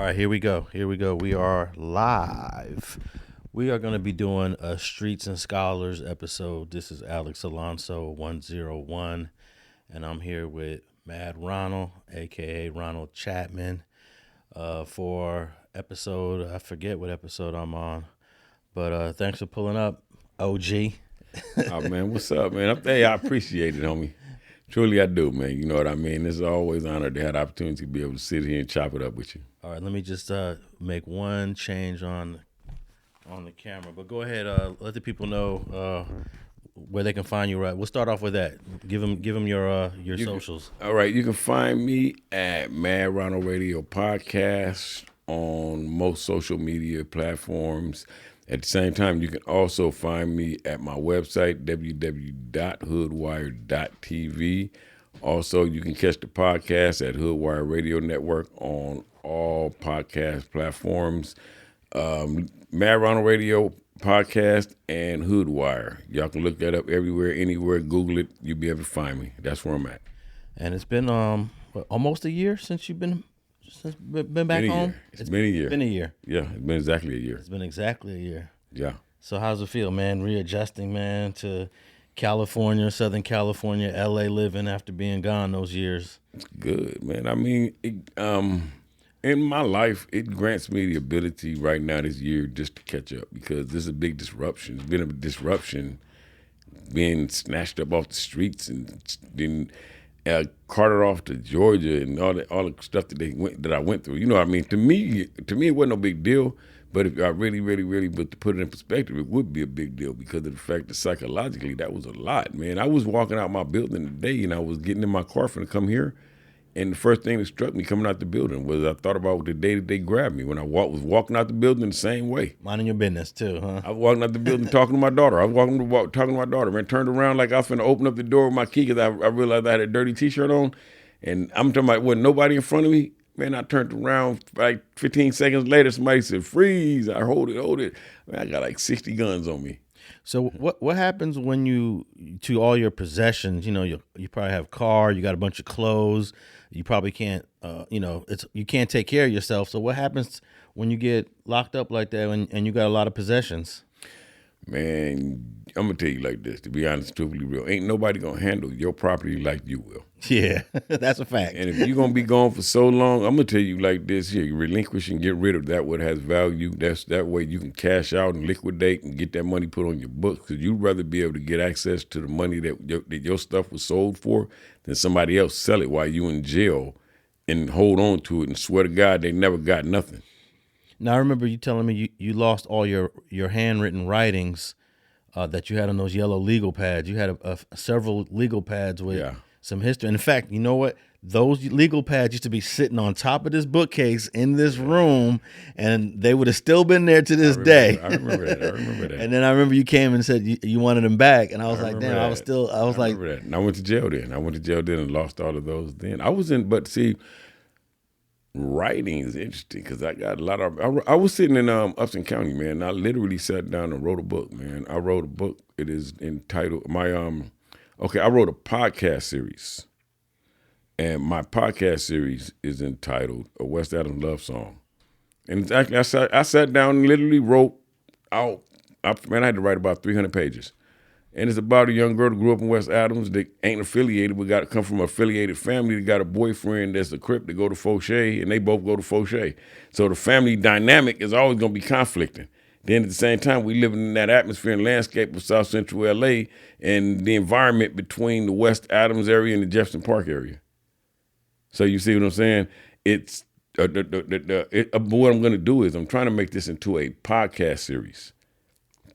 right, here we go. Here we go. We are live. We are going to be doing a Streets and Scholars episode. This is Alex Alonso 101, and I'm here with Madd Ronald, aka Ronald Chatman, for episode. I forget what episode I'm on, but thanks for pulling up, OG. Oh man, what's up, man? I appreciate it, homie. Truly, I do, man. You know what I mean? It's always an honor to have the opportunity to be able to sit here and chop it up with you. All right, let me just make one change on the camera. But go ahead, let the people know where they can find you. Right, we'll start off with that. Give them your socials. All right, you can find me at Madd Ronald Radio Podcast on most social media platforms. At the same time, you can also find me at my website, www.hoodwire.tv. Also, you can catch the podcast at Hoodwire Radio Network on all podcast platforms. Madd Ronald Radio Podcast and Hoodwire. Y'all can look that up everywhere, anywhere. Google it. You'll be able to find me. That's where I'm at. And it's been almost a year since you've been back home? It's been a year. It's been a year. Yeah, it's been exactly a year. It's been exactly a year. Yeah. So how's it feel, man? Readjusting, man, to California, Southern California, LA living after being gone those years. It's good, man. I mean, in my life, it grants me the ability right now this year just to catch up because this is a big disruption. It's been a disruption being snatched up off the streets and then carted off to Georgia and all the stuff that I went through. You know what I mean? To me, it wasn't no big deal. But if I really, but to put it in perspective, it would be a big deal because of the fact that psychologically that was a lot, man. I was walking out my building today and I was getting in my car for to come here. And the first thing that struck me coming out the building was I thought about the day that they grabbed me when I was walking out the building the same way. Minding your business too, huh? I was walking out the building talking to my daughter. I was talking to my daughter, man. Turned around like I was finna open up the door with my key because I realized I had a dirty T-shirt on. And I'm talking about wasn't nobody in front of me. Man, I turned around like 15 seconds later, somebody said, freeze. I hold it. Man, I got like 60 guns on me. So what happens when to all your possessions, you probably have a car, you got a bunch of clothes, you probably can't, you can't take care of yourself. So what happens when you get locked up like that and you got a lot of possessions? Man, I'm going to tell you like this, to be honest, truthfully real. Ain't nobody going to handle your property like you will. Yeah, that's a fact. And if you're going to be gone for so long, I'm going to tell you like this here. You relinquish and get rid of that what has value. That way you can cash out and liquidate and get that money put on your books because you'd rather be able to get access to the money that your stuff was sold for than somebody else sell it while you in jail and hold on to it and swear to God they never got nothing. Now, I remember you telling me you lost all your handwritten writings that you had on those yellow legal pads. You had several legal pads with some history. And in fact, you know what? Those legal pads used to be sitting on top of this bookcase in this room, and they would have still been there to this day. I remember that. And then I remember you came and said you wanted them back, and I was like, damn, that. I was like. Remember that. And I went to jail then. And lost all of those then. But see, writing is interesting because I got a lot of. I was sitting in Upson County, man. And I literally sat down and wrote a book, man. I wrote a book. It is entitled I wrote a podcast series, and my podcast series is entitled "A West Adams Love Song." And it's actually I sat down and literally wrote out. I had to write about 300 pages. And it's about a young girl that grew up in West Adams that ain't affiliated, but come from an affiliated family that got a boyfriend that's a Crip that go to Fauché, and they both go to Fauché. So the family dynamic is always going to be conflicting. Then at the same time, we living in that atmosphere and landscape of South Central LA and the environment between the West Adams area and the Jefferson Park area. So you see what I'm saying? It's what I'm going to do is I'm trying to make this into a podcast series.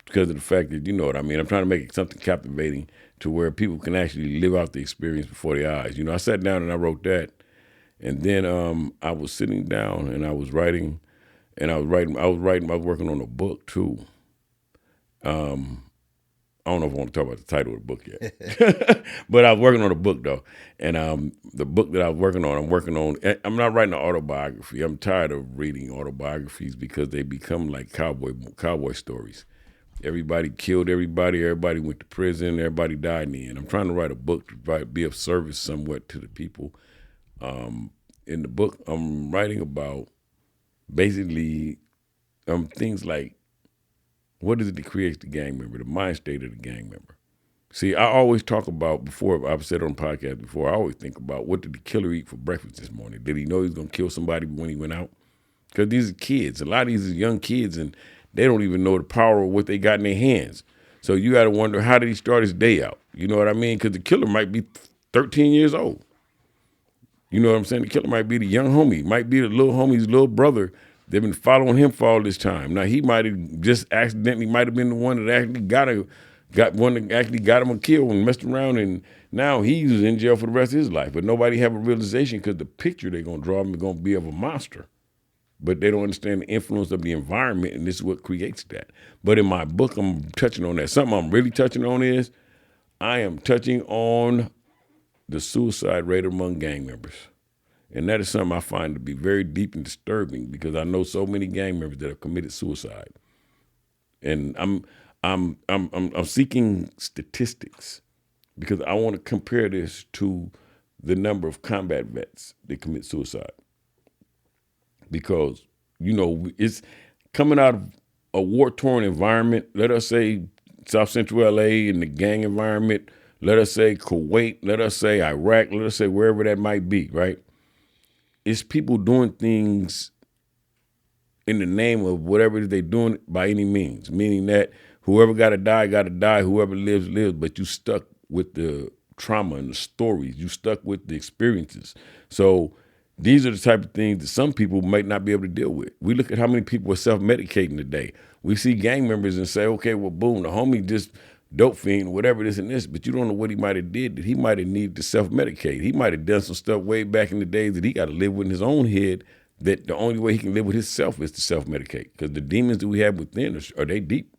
Because of the fact that, you know what I mean, I'm trying to make it something captivating to where people can actually live out the experience before their eyes. I sat down and I wrote that, and then I was sitting down and I was writing, I was working on a book too. I don't know if I want to talk about the title of the book yet, but I was working on a book though, and the book that I was working on, I'm not writing an autobiography. I'm tired of reading autobiographies because they become like cowboy stories. Everybody killed everybody went to prison, everybody died in the end. I'm trying to write a book to be of service somewhat to the people. In the book, I'm writing about basically things like, what is it that creates the gang member, the mind state of the gang member? See, I always talk about, before, I've said on the podcast before, I always think about, what did the killer eat for breakfast this morning? Did he know he was going to kill somebody when he went out? Because these are kids. A lot of these are young kids, and they don't even know the power of what they got in their hands. So you got to wonder, how did he start his day out? You know what I mean? Because the killer might be 13 years old. You know what I'm saying? The killer might be the young homie, might be the little homie's little brother. They've been following him for all this time. Now, he might have just accidentally might have been the one that actually got him killed and messed around, and now he's in jail for the rest of his life. But nobody have a realization, because the picture they're going to draw him is going to be of a monster. But they don't understand the influence of the environment, and this is what creates that. But in my book, I'm touching on that. Something I'm really touching on is, I am touching on the suicide rate among gang members. And that is something I find to be very deep and disturbing, because I know so many gang members that have committed suicide. And I'm seeking statistics, because I want to compare this to the number of combat vets that commit suicide. Because, you know, it's coming out of a war-torn environment, let us say South Central LA in the gang environment, let us say Kuwait, let us say Iraq, let us say wherever that might be, right? It's people doing things in the name of whatever it is they're doing by any means, meaning that whoever got to die, whoever lives, lives, but you stuck with the trauma and the stories, you stuck with the experiences. So these are the type of things that some people might not be able to deal with. We look at how many people are self-medicating today. We see gang members and say, okay, well, boom, the homie just dope fiend, whatever this and this, but you don't know what he might have did, that he might have needed to self-medicate. He might have done some stuff way back in the days that he got to live with in his own head, that the only way he can live with himself is to self-medicate, because the demons that we have within are they deep.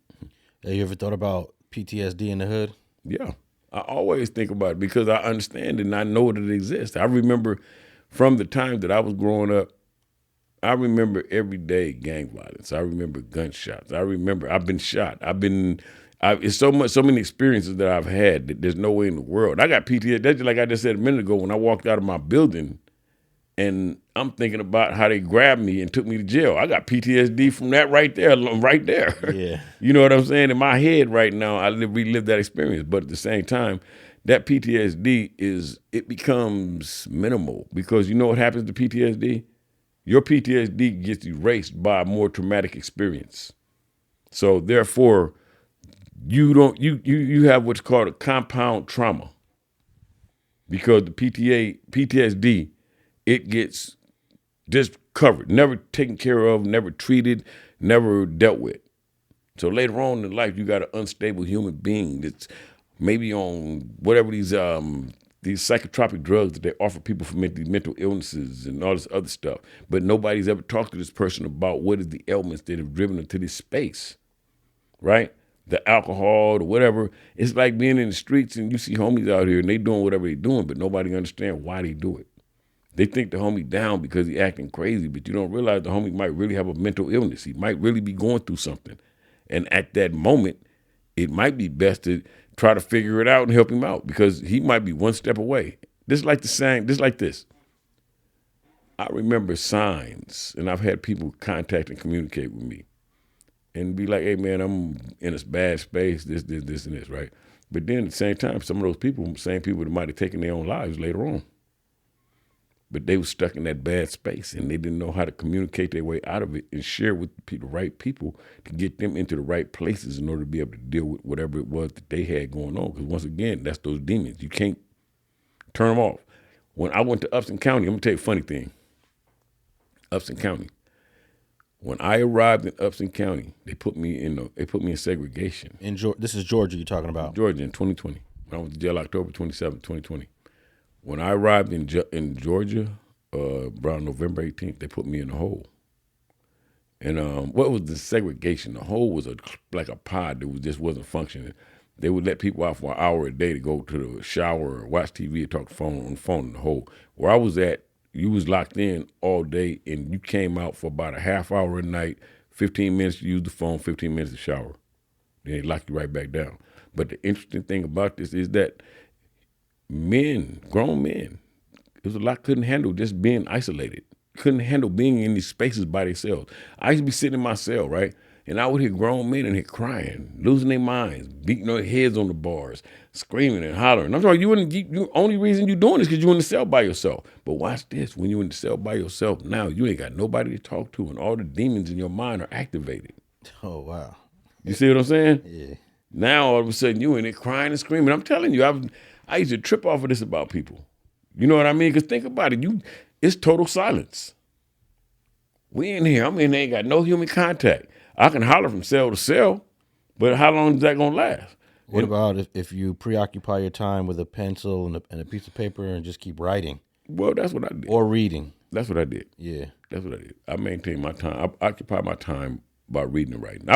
Have you ever thought about PTSD in the hood? Yeah, I always think about it, because I understand it and I know that it exists. I remember from the time that I was growing up, I remember everyday gang violence. I remember gunshots. I remember I've been shot. It's so many experiences that I've had that there's no way in the world. I got PTSD. That's just like I just said a minute ago, when I walked out of my building and I'm thinking about how they grabbed me and took me to jail. I got PTSD from that right there. Yeah. You know what I'm saying? In my head right now, I relive that experience. But at the same time, that PTSD it becomes minimal, because you know what happens to PTSD? Your PTSD gets erased by a more traumatic experience. So therefore, you have what's called a compound trauma, because the PTSD, it gets just covered, never taken care of, never treated, never dealt with. So later on in life, you got an unstable human being that's maybe on whatever these psychotropic drugs that they offer people for mental illnesses and all this other stuff. But nobody's ever talked to this person about what is the ailments that have driven them to this space, right? The alcohol, the whatever. It's like being in the streets and you see homies out here and they doing whatever they doing, but nobody understands why they do it. They think the homie down because he acting crazy, but you don't realize the homie might really have a mental illness. He might really be going through something. And at that moment, it might be best to try to figure it out and help him out, because he might be one step away. This like this. I remember signs, and I've had people contact and communicate with me and be like, hey man, I'm in a bad space, this, and this, right? But then at the same time, some of those people, same people that might have taken their own lives later on. But they were stuck in that bad space, and they didn't know how to communicate their way out of it and share with the right people to get them into the right places in order to be able to deal with whatever it was that they had going on. Because once again, that's those demons. You can't turn them off. When I went to Upson County, I'm gonna tell you a funny thing. Upson County. When I arrived in Upson County, they put me in segregation. This is Georgia you're talking about? Georgia in 2020. When I went to jail October 27, 2020. When I arrived in Georgia, around November 18th, they put me in a hole. And what was the segregation? The hole was like a pod that just wasn't functioning. They would let people out for an hour a day to go to the shower or watch TV or talk on the phone in the hole. Where I was at, you was locked in all day, and you came out for about a half hour a night, 15 minutes to use the phone, 15 minutes to shower. Then they lock you right back down. But the interesting thing about this is that grown men, it was a lot couldn't handle just being isolated. couldn't handle being in these spaces by themselves. I used to be sitting in my cell, right? And I would hear grown men in here crying, losing their minds, beating their heads on the bars, screaming and hollering. I'm sorry, you only reason you're doing this because you're in the cell by yourself. But watch this, when you're in the cell by yourself, now you ain't got nobody to talk to, and all the demons in your mind are activated. Oh, wow. You see what I'm saying? Yeah. Now all of a sudden you in it crying and screaming. I'm telling you, I used to trip off of this about people. You know what I mean? Because think about it, it's total silence. We in here, I'm in there, ain't got no human contact. I can holler from cell to cell, but how long is that gonna last? What about if you preoccupy your time with a pencil and a piece of paper and just keep writing? Well, that's what I did. Or reading. That's what I did. Yeah. That's what I did. I maintained my time. I occupied my time by reading and writing.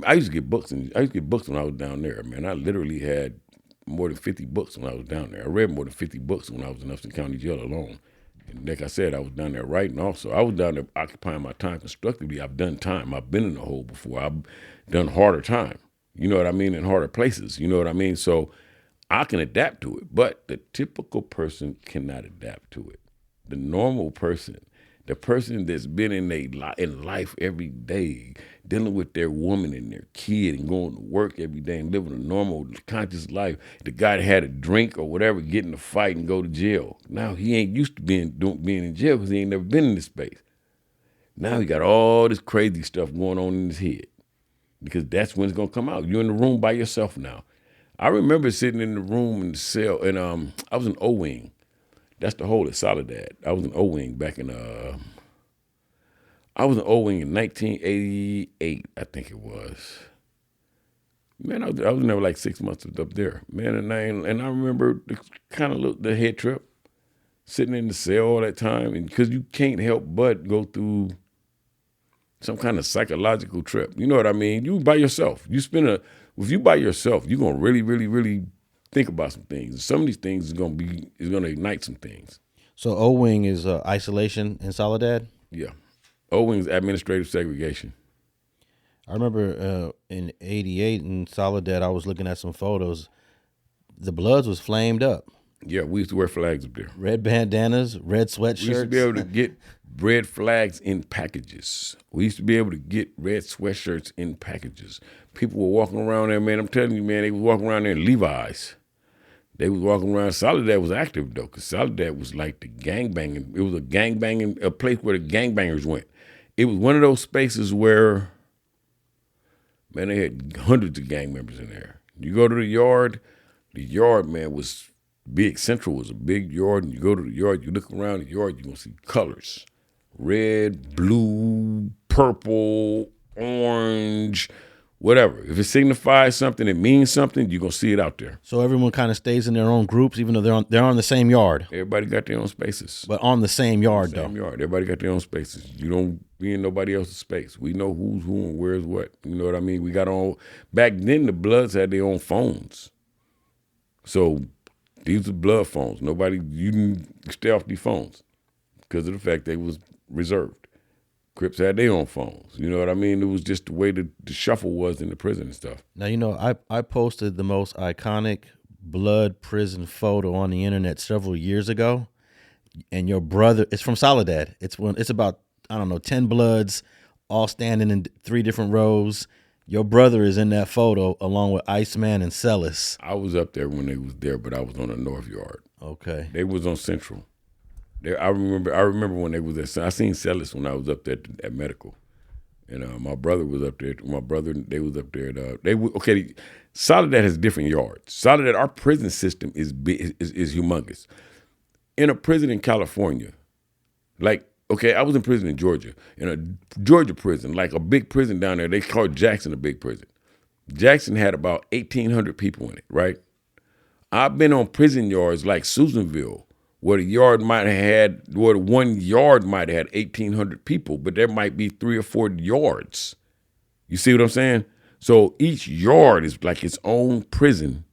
I used to get books, and I used to get books when I was down there, man. I literally had more than 50 books when I was down there. I read more than 50 books when I was in Upson County Jail alone. And like I said, I was down there writing also. I was down there occupying my time constructively. I've done time. I've been in the hole before. I've done harder time. You know what I mean? In harder places. You know what I mean? So I can adapt to it. But the typical person cannot adapt to it. The normal person, the person that's been in life every day, dealing with their woman and their kid and going to work every day and living a normal, conscious life. The guy that had a drink or whatever, get in a fight and go to jail. Now he ain't used to being in jail because he ain't never been in this space. Now he got all this crazy stuff going on in his head because that's when it's going to come out. You're in the room by yourself now. I remember sitting in the room in the cell, and I was in O-Wing. That's the whole of Soledad. I was in O-Wing back in I was in O-Wing in 1988, I think it was. Man, I was never like 6 months up there. Man, and I remember the head trip, sitting in the cell all that time, and because you can't help but go through some kind of psychological trip. You know what I mean? You by yourself. If you by yourself, you're gonna really, really, really think about some things. Some of these things is gonna ignite some things. So O-Wing is isolation in Soledad? Yeah. O-Wing is administrative segregation. I remember in '88 in Soledad, I was looking at some photos. The Bloods was flamed up. Yeah, we used to wear flags up there. Red bandanas, red sweatshirts. We used to be able to get red flags in packages. We used to be able to get red sweatshirts in packages. People were walking around there, man. I'm telling you, man, they were walking around there in Levi's. They was walking around. Soledad was active, though, because Soledad was like the gangbanging. It was a place where the gangbangers went. It was one of those spaces where, man, they had hundreds of gang members in there. You go to the yard, man, was big. Central was a big yard, and you go to the yard, you look around the yard, you're going to see colors. Red, blue, purple, orange, whatever. If it signifies something, it means something, you're going to see it out there. So everyone kind of stays in their own groups, even though they're on the same yard. Everybody got their own spaces. But on the same yard, Same yard. Everybody got their own spaces. You don't be in nobody else's space. We know who's who and where's what. You know what I mean? We got on. Back then, the Bloods had their own phones. So these are blood phones. You didn't stay off these phones because of the fact they was reserved. Crips had their own phones. You know what I mean? It was just the way the shuffle was in the prison and stuff. Now, I posted the most iconic Blood prison photo on the internet several years ago, and your brother, it's from Soledad. It's about, I don't know, 10 Bloods all standing in 3 different rows. Your brother is in that photo along with Iceman and Celis. I was up there when they was there, but I was on the North Yard. Okay. They was on Central. I remember when they was there. I seen Celis when I was up there at medical, and my brother was up there. They was up there. Soledad has different yards. Soledad, our prison system is humongous. In a prison in California, I was in prison in Georgia, in a Georgia prison, like a big prison down there. They called Jackson a big prison. Jackson had about 1,800 people in it, right? I've been on prison yards like Susanville, where the one yard might have had 1,800 people, but there might be 3 or 4 yards. You see what I'm saying? So each yard is like its own prison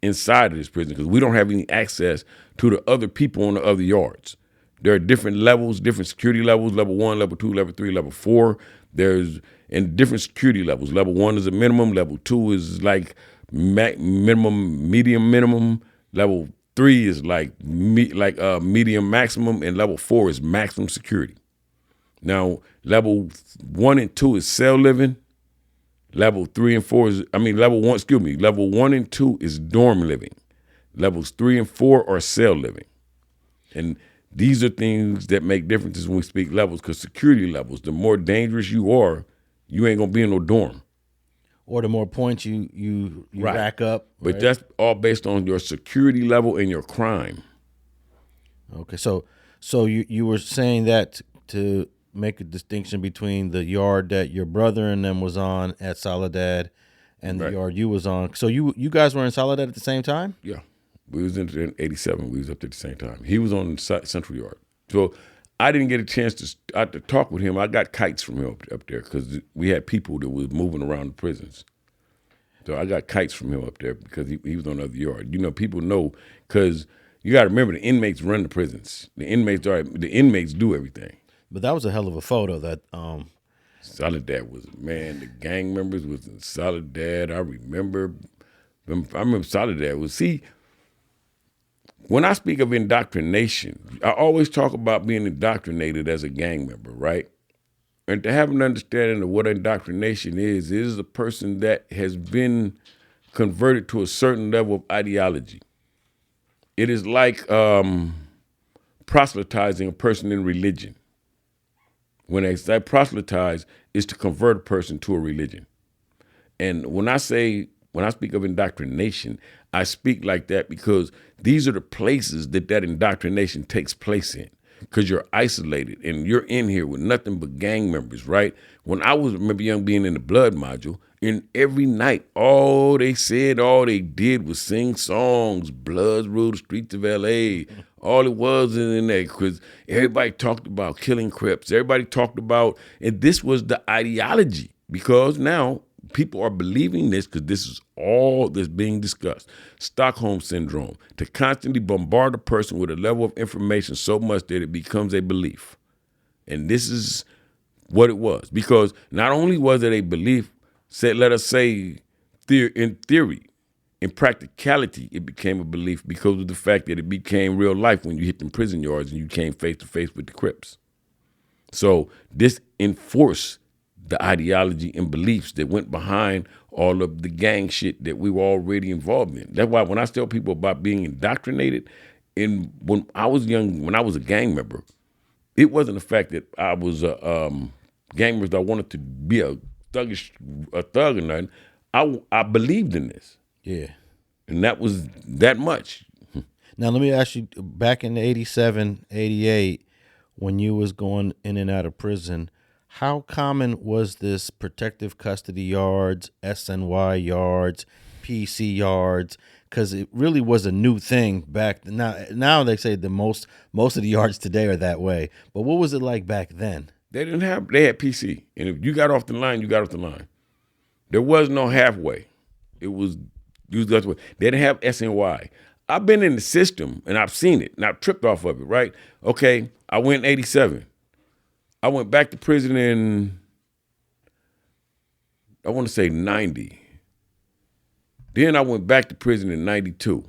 inside of this prison because we don't have any access to the other people on the other yards. There are different levels, different security levels, level 1, level 2, level 3, level 4. There's different security levels. Level 1 is a minimum. Level 2 is like minimum, medium minimum. Level 3 is like medium maximum, and level 4 is maximum security. Now, level 1 and 2 is cell living. Level 3 and 4 is, level 1 and 2 is dorm living. Levels 3 and 4 are cell living. And these are things that make differences when we speak levels, because security levels, the more dangerous you are, you ain't gonna be in no dorm. Or the more points you Right. rack up. But right? that's all based on your security level and your crime. Okay, so you were saying that to make a distinction between the yard that your brother and them was on at Soledad and the yard you was on. So you guys were in Soledad at the same time? Yeah. We was in 87. We was up there at the same time. He was on the Central Yard. So I didn't get a chance to talk with him. I got kites from him up there because we had people that was moving around the prisons. So I got kites from him up there because he was on the other yard. You know, people know, because you got to remember, the inmates run the prisons. The inmates do everything. But that was a hell of a photo that Soledad was, man, the gang members was in Soledad. I remember Soledad was, see, when I speak of indoctrination, I always talk about being indoctrinated as a gang member, right? And to have an understanding of what indoctrination is a person that has been converted to a certain level of ideology. It is like proselytizing a person in religion. When I say proselytize, is to convert a person to a religion. And when I speak of indoctrination, I speak like that because these are the places that indoctrination takes place in. Because you're isolated and you're in here with nothing but gang members, right? When I remember young being in the blood module, and every night, all they did was sing songs, Bloods rule the streets of L.A. All it was in there, because everybody talked about killing Crips. Everybody talked about, and this was the ideology, because now people are believing this because this is all that's being discussed. Stockholm syndrome, to constantly bombard a person with a level of information so much that it becomes a belief. And this is what it was, because not only was it a belief, let us say in theory, in practicality, it became a belief because of the fact that it became real life when you hit them prison yards and you came face to face with the Crips. So this enforced the ideology and beliefs that went behind all of the gang shit that we were already involved in. That's why when I tell people about being indoctrinated, when I was young, when I was a gang member, it wasn't the fact that I was a gang member that I wanted to be a thug or nothing. I believed in this. yeah. And that was that much. Now let me ask you, back in 87, 88, when you was going in and out of prison, how common was this protective custody yards, SNY yards, PC yards? Because it really was a new thing back then. Now they say most of the yards today are that way. But what was it like back then? They had PC. And if you got off the line, you got off the line. There was no halfway. It was, they didn't have SNY. I've been in the system and I've seen it and I've tripped off of it, right? Okay, I went in 87. I went back to prison in, I want to say 90. Then I went back to prison in 92.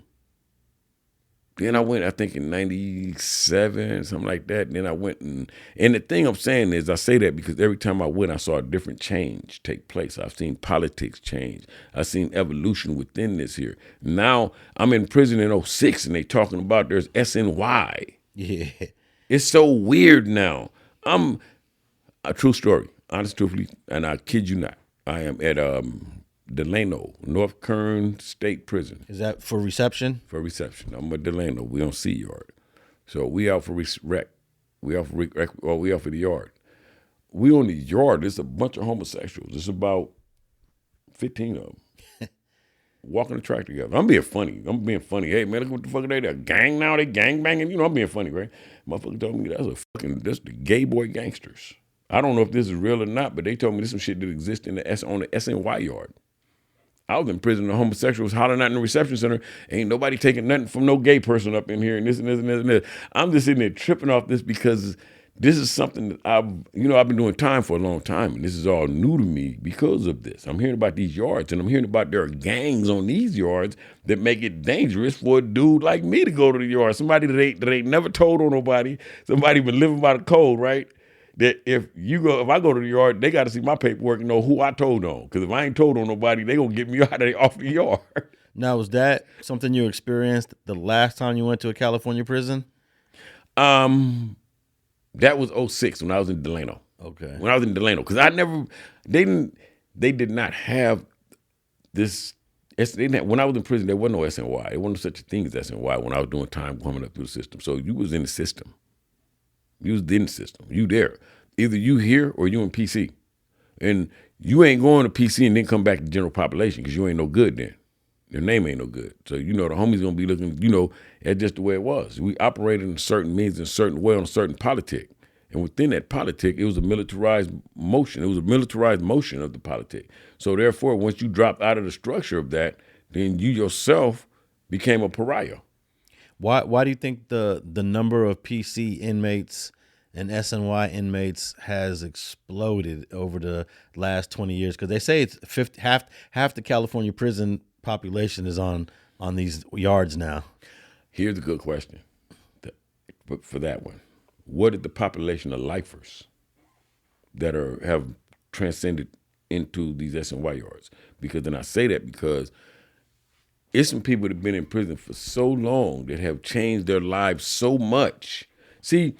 Then I went, I think, in 97, something like that. And then I went and the thing I'm saying is, I say that because every time I went, I saw a different change take place. I've seen politics change. I've seen evolution within this here. Now I'm in prison in 06 and they talking about there's SNY. Yeah. It's so weird now. I'm a true story, honest, truthfully, and I kid you not. I am at Delano, North Kern State Prison. Is that for reception? For reception. I'm at Delano. We on C Yard. So we out for rec. We out for the yard. We on the yard. There's a bunch of homosexuals. There's about 15 of them. Walking the track together. I'm being funny. Hey, man, look what the fuck are they? They're gang now? They gang banging? You know, I'm being funny, right? Motherfucker told me that's the Gay Boy Gangsters. I don't know if this is real or not, but they told me this is some shit that exists on the SNY yard. I was in prison, the homosexuals hollering out in the reception center, ain't nobody taking nothing from no gay person up in here, and this and this and this and this. I'm just sitting there tripping off this because this is something that I've been doing time for a long time, and this is all new to me because of this. I'm hearing about these yards, and I'm hearing about there are gangs on these yards that make it dangerous for a dude like me to go to the yard. Somebody that ain't never told on nobody, somebody been living by the code, right? That if I go to the yard, they got to see my paperwork and know who I told on. Because if I ain't told on nobody, they gonna get me off the yard. Now, was that something you experienced the last time you went to a California prison? That was 06 when I was in Delano. Okay. When I was in Delano, because they did not have this. When I was in prison, there wasn't no SNY. There wasn't such a thing as SNY when I was doing time coming up through the system. So you was in the system. You was in the system. You there. Either you here or you in PC. And you ain't going to PC and then come back to general population because you ain't no good then. Your name ain't no good. So, the homies going to be looking, at just the way it was. We operated in certain means, in a certain way, on a certain politic. And within that politic, it was a militarized motion. It was a militarized motion of the politic. So, therefore, once you dropped out of the structure of that, then you yourself became a pariah. Why do you think the number of PC inmates and SNY inmates has exploded over the last 20 years? Because they say it's half the California prison population is on these yards now. Here's a good question for that one. What is the population of lifers that have transcended into these SNY yards? Because then I say that because it's some people that have been in prison for so long that have changed their lives so much. See,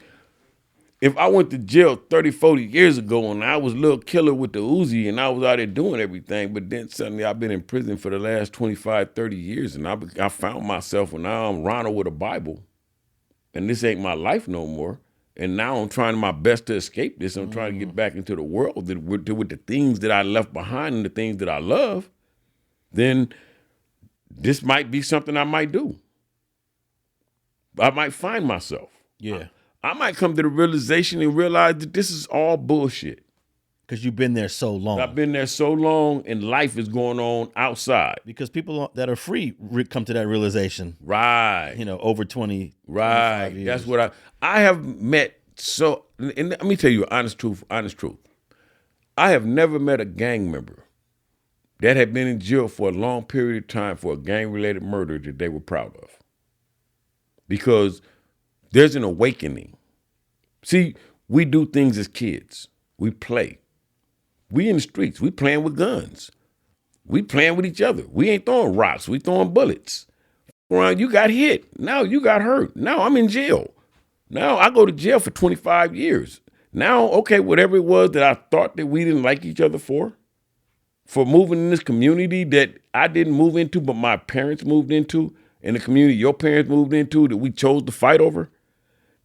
if I went to jail 30, 40 years ago and I was a little killer with the Uzi and I was out there doing everything, but then suddenly I've been in prison for the last 25, 30 years and I found myself, and now I'm Ronald with a Bible and this ain't my life no more. And now I'm trying my best to escape this. I'm trying to get back into the world with the things that I left behind and the things that I love. Then this might be something I might do. I might find myself. Yeah. I might come to the realization and realize that this is all bullshit. Because you've been there so long. I've been there so long and life is going on outside. Because people that are free come to that realization. Right. Over 20, right. 25 years. That's what I have met. So, and let me tell you honest truth. I have never met a gang member that had been in jail for a long period of time for a gang-related murder that they were proud of. Because there's an awakening. See, we do things as kids. We play. We in the streets. We playing with guns. We playing with each other. We ain't throwing rocks. We throwing bullets. Around, you got hit. Now you got hurt. Now I'm in jail. Now I go to jail for 25 years. Now, okay, whatever it was that I thought that we didn't like each other for moving in this community that I didn't move into, but my parents moved into, and the community your parents moved into that we chose to fight over.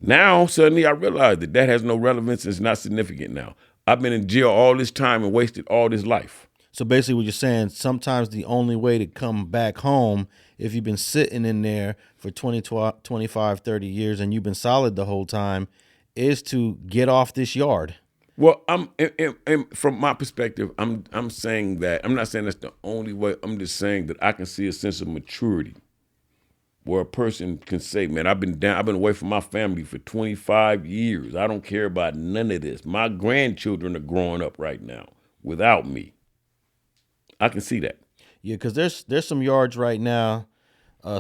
Now, suddenly I realize that has no relevance. It's not significant now. I've been in jail all this time and wasted all this life. So basically what you're saying, sometimes the only way to come back home, if you've been sitting in there for 20, 25, 30 years and you've been solid the whole time, is to get off this yard. Well, from my perspective, I'm saying that, I'm not saying that's the only way. I'm just saying that I can see a sense of maturity where a person can say, man, I've been away from my family for 25 years. I don't care about none of this. My grandchildren are growing up right now without me. I can see that. Yeah, because there's some yards right now.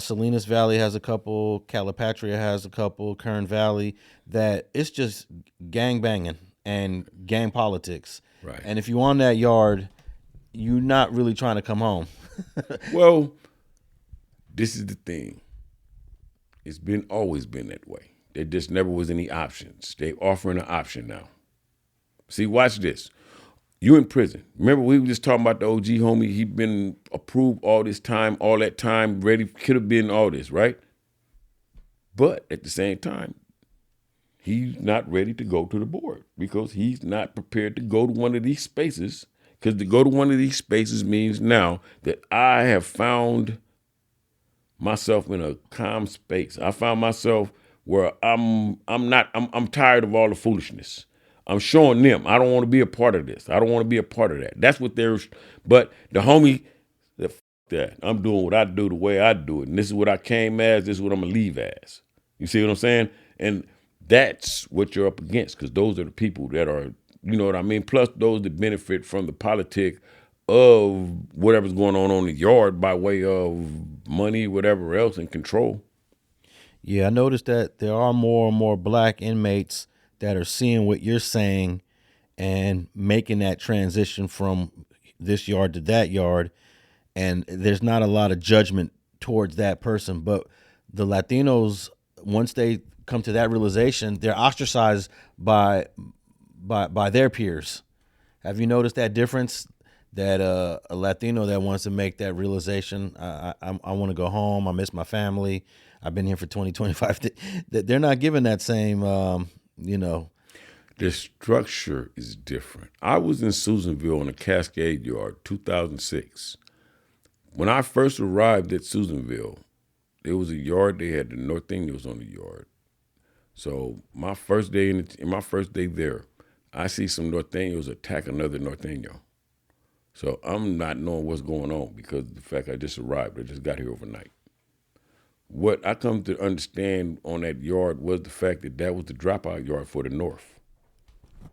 Salinas Valley has a couple. Calipatria has a couple. Kern Valley, that it's just gang banging and gang politics. Right. And if you're on that yard, you're not really trying to come home. Well, this is the thing. It's always been that way. There just never was any options. They offering an option now. See, watch this. You in prison. Remember, we were just talking about the OG homie. He been approved all this time, all that time, ready, could have been all this, right? But at the same time, he's not ready to go to the board because he's not prepared to go to one of these spaces. Because to go to one of these spaces means now that I have found myself in a calm space. I found myself where I'm tired of all the foolishness. I'm showing them I don't want to be a part of this. I don't want to be a part of that. That's what but the homie, that I'm doing what I do the way I do it. And this is what I came as, this is what I'm gonna leave as. You see what I'm saying? And That's what you're up against, because those are the people that are, you know what I mean? Plus those that benefit from the politic of whatever's going on the yard by way of money, whatever else, and control. Yeah, I noticed that there are more and more black inmates that are seeing what you're saying and making that transition from this yard to that yard. And there's not a lot of judgment towards that person. But the Latinos, once they come to that realization, they're ostracized by their peers. Have you noticed that difference? That a Latino that wants to make that realization, I want to go home. I miss my family. I've been here for 25. They're not given that same, The structure is different. I was in Susanville on the Cascade Yard, 2006. When I first arrived at Susanville, there was a yard. They had the North Indians on the yard. So my first day there, I see some Norteños attack another Norteño. So I'm not knowing what's going on because of the fact I just arrived. I just got here overnight. What I come to understand on that yard was the fact that that was the dropout yard for the North.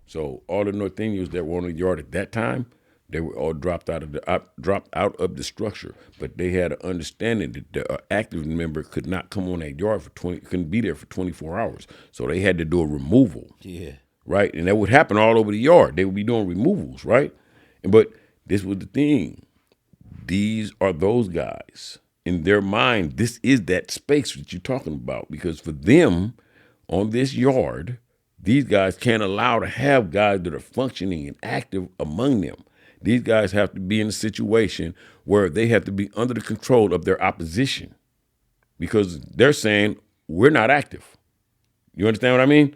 So all the Norteños that were on the yard at that time, they were all dropped out of the structure. But they had an understanding that the active member could not come on that yard couldn't be there for 24 hours. So they had to do a removal. Yeah. Right? And that would happen all over the yard. They would be doing removals, right? But this was the thing. These are those guys. In their mind, this is that space that you're talking about. Because for them, on this yard, these guys can't allow to have guys that are functioning and active among them. These guys have to be in a situation where they have to be under the control of their opposition. Because they're saying, we're not active. You understand what I mean?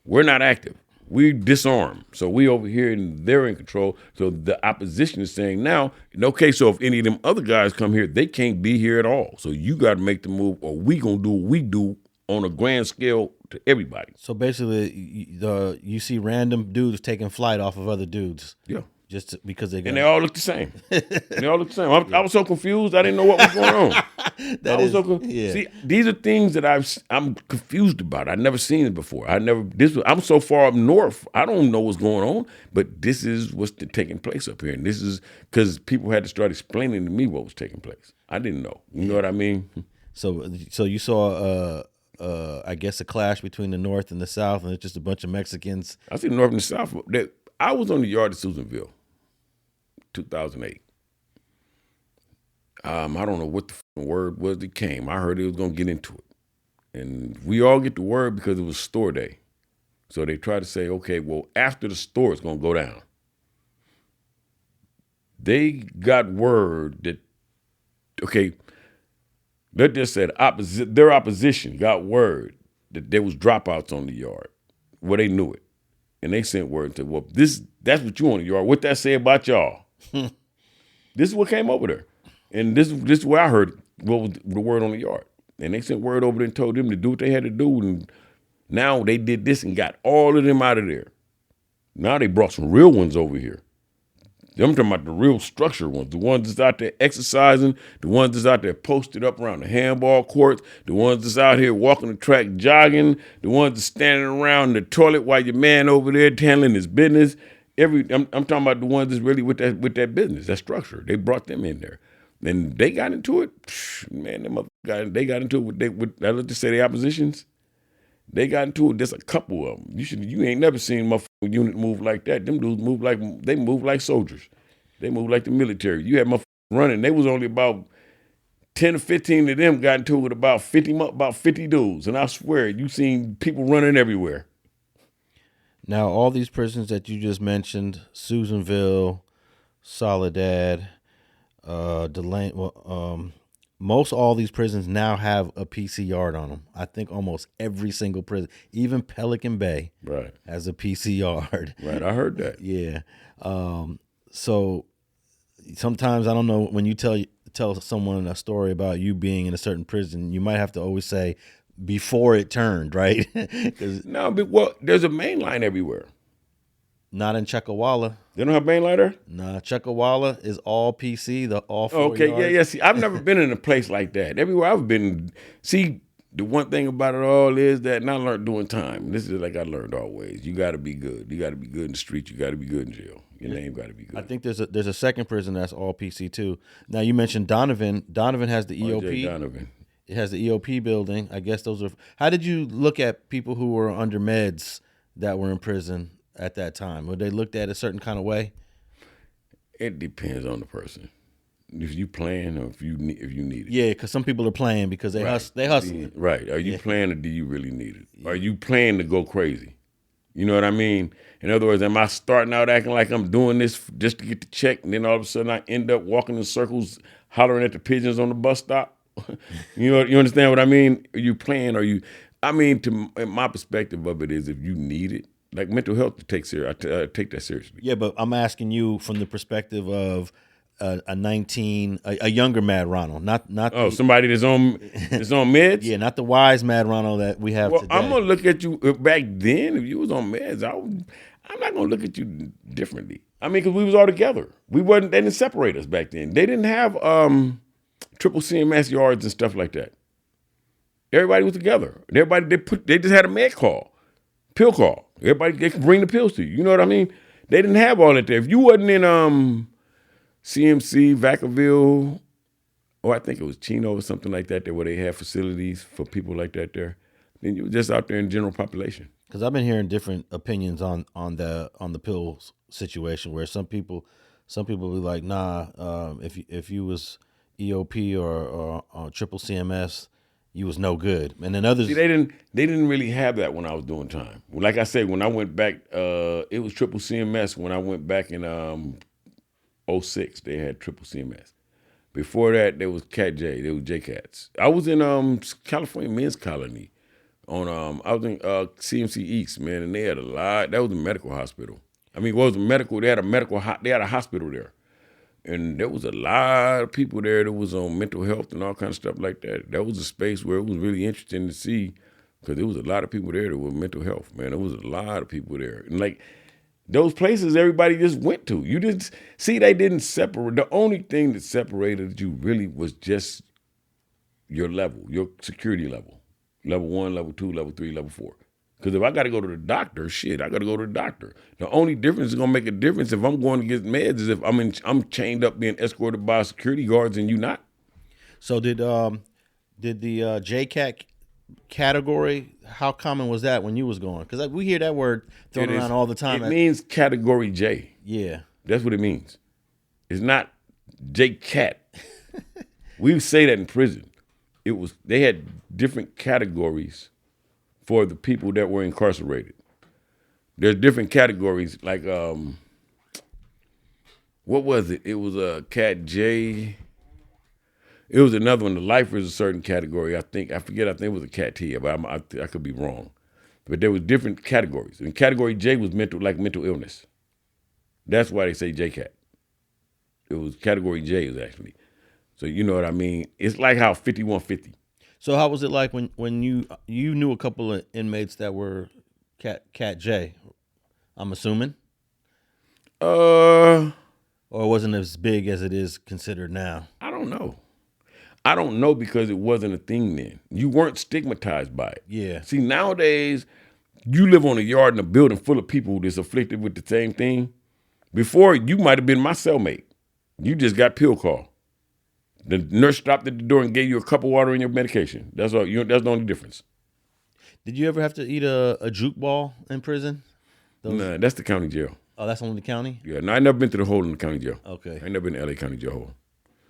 We're not active. We disarm. So we over here and they're in control. So the opposition is saying now, okay, so if any of them other guys come here, they can't be here at all. So you got to make the move or we going to do what we do on a grand scale to everybody. So basically, you see random dudes taking flight off of other dudes. Yeah. Just because they all look the same. They all look the same. I was so confused. I didn't know what was going on. Yeah. See, these are things that I'm confused about. I've never seen it before. I'm so far up north. I don't know what's going on. But this is what's taking place up here, and this is because people had to start explaining to me what was taking place. I didn't know. You know what I mean? So you saw, I guess, a clash between the North and the South, and it's just a bunch of Mexicans. I see the North and the South. I was on the yard of Susanville. 2008. I don't know what the word was that came. I heard it was going to get into it. And we all get the word because it was store day. So they try to say, okay, well, after the store, it's going to go down. They got word that, okay, let's just say their opposition got word that there was dropouts on the yard. Well, they knew it. And they sent word and said, well, that's what you on the yard. What that say about y'all? This is what came over there. And this is where I heard what was the word on the yard. And they sent word over there and told them to do what they had to do. And now they did this and got all of them out of there. Now they brought some real ones over here. I'm talking about the real structured ones, the ones that's out there exercising, the ones that's out there posted up around the handball courts, the ones that's out here walking the track jogging, the ones that's standing around the toilet while your man over there handling his business. I'm talking about the ones that's really with that business, that structure. They brought them in there. And they got into it. Man, they got into it with let's just say the oppositions. They got into it. There's a couple of them. You ain't never seen a unit move like that. Them dudes move like soldiers. They move like the military. You had motherfuckers running. They was only about 10 or 15 of them got into it with about 50 dudes. And I swear, you seen people running everywhere. Now, all these prisons that you just mentioned, Susanville, Soledad, Delano, most all these prisons now have a PC yard on them. I think almost every single prison, even Pelican Bay, right, has a PC yard. Right, I heard that. Yeah. So sometimes, I don't know, when you tell someone a story about you being in a certain prison, you might have to always say before it turned, right? No, but there's a main line everywhere. Not in Chuckawalla. They don't have main line there? Nah, Chuckawalla is all PC, all 4 okay, yards. yeah. See, I've never been in a place like that. Everywhere I've been, see, The one thing about it all is that, and I learned doing time. This is like I learned always. You got to be good. You got to be good in the street. You got to be good in jail. Your name got to be good. I think there's a second prison that's all PC too. Now you mentioned Donovan. Donovan has the EOP. Donovan. It has the EOP building. I guess those are. How did you look at people who were under meds that were in prison at that time? Were they looked at a certain kind of way? It depends on the person. If you playing or if you need it. Yeah, because some people are playing because they hustle. Right. Are you playing or do you really need it? Yeah. Are you playing to go crazy? You know what I mean? In other words, am I starting out acting like I'm doing this just to get the check, and then all of a sudden I end up walking in circles, hollering at the pigeons on the bus stop? You understand what I mean? Are you playing? In my perspective of it is, if you need it, like mental health, I take that seriously. Yeah, but I'm asking you from the perspective of a younger Madd Ronald, not somebody that's on meds. Yeah, not the wise Madd Ronald that we have today. I'm gonna look at you back then. If you was on meds, I'm not gonna look at you differently. I mean, because we was all together. They didn't separate us back then. They didn't have triple CMS yards and stuff like that. Everybody was together. They just had a pill call. Everybody, they could bring the pills to you. You know what I mean? They didn't have all that there. If you wasn't in CMC, Vacaville, or I think it was Chino or something like that, there where they have facilities for people like that there, then you were just out there in the general population. Because I've been hearing different opinions on the pills situation, where some people be like, nah, if you was EOP or triple CMS, you was no good. And then others, see, they didn't really have that when I was doing time. Like I said, when I went back, it was triple CMS. When I went back in 06, they had triple CMS. Before that, there was Cat J. There was J Cats. I was in California Men's Colony. I was in CMC East, man, and they had a lot. That was a medical hospital. I mean, it was a medical. They had a hospital there, and there was a lot of people there that was on mental health and all kinds of stuff like that. That was a space where it was really interesting to see, because there was a lot of people there that were mental health, man. There was a lot of people there, and like those places, everybody just went to. You didn't see. They didn't separate. The only thing that separated you really was just your level, your security level. Level 1, level 2, level 3, level 4. Because if I got to go to the doctor, I got to go to the doctor. The only difference is going to make a difference if I'm going to get meds is if I'm chained up being escorted by security guards and you not. So did the JCAT category, how common was that when you was going? Because we hear that word thrown around all the time. It means category J. Yeah. That's what it means. It's not JCAT. We say that in prison. They had different categories for the people that were incarcerated. There's different categories, like what was it? It was a Cat J. It was another one. The lifer is a certain category. I forget. I think it was a Cat T, but I could be wrong. But there was different categories. And category J was mental illness. That's why they say JCAT. It was category J is actually. So you know what I mean? It's like how 5150. So how was it like when you knew a couple of inmates that were Cat J, I'm assuming? Or it wasn't as big as it is considered now? I don't know because it wasn't a thing then. You weren't stigmatized by it. Yeah. See, nowadays, you live on a yard in a building full of people that's afflicted with the same thing. Before, you might have been my cellmate. You just got pill call. The nurse stopped at the door and gave you a cup of water and your medication. That's all. That's the only difference. Did you ever have to eat a juke ball in prison? Nah, that's the county jail. Oh, that's only the county? Yeah, no, I never been to the hole in the county jail. Okay. I ain't never been to LA County Jail hole.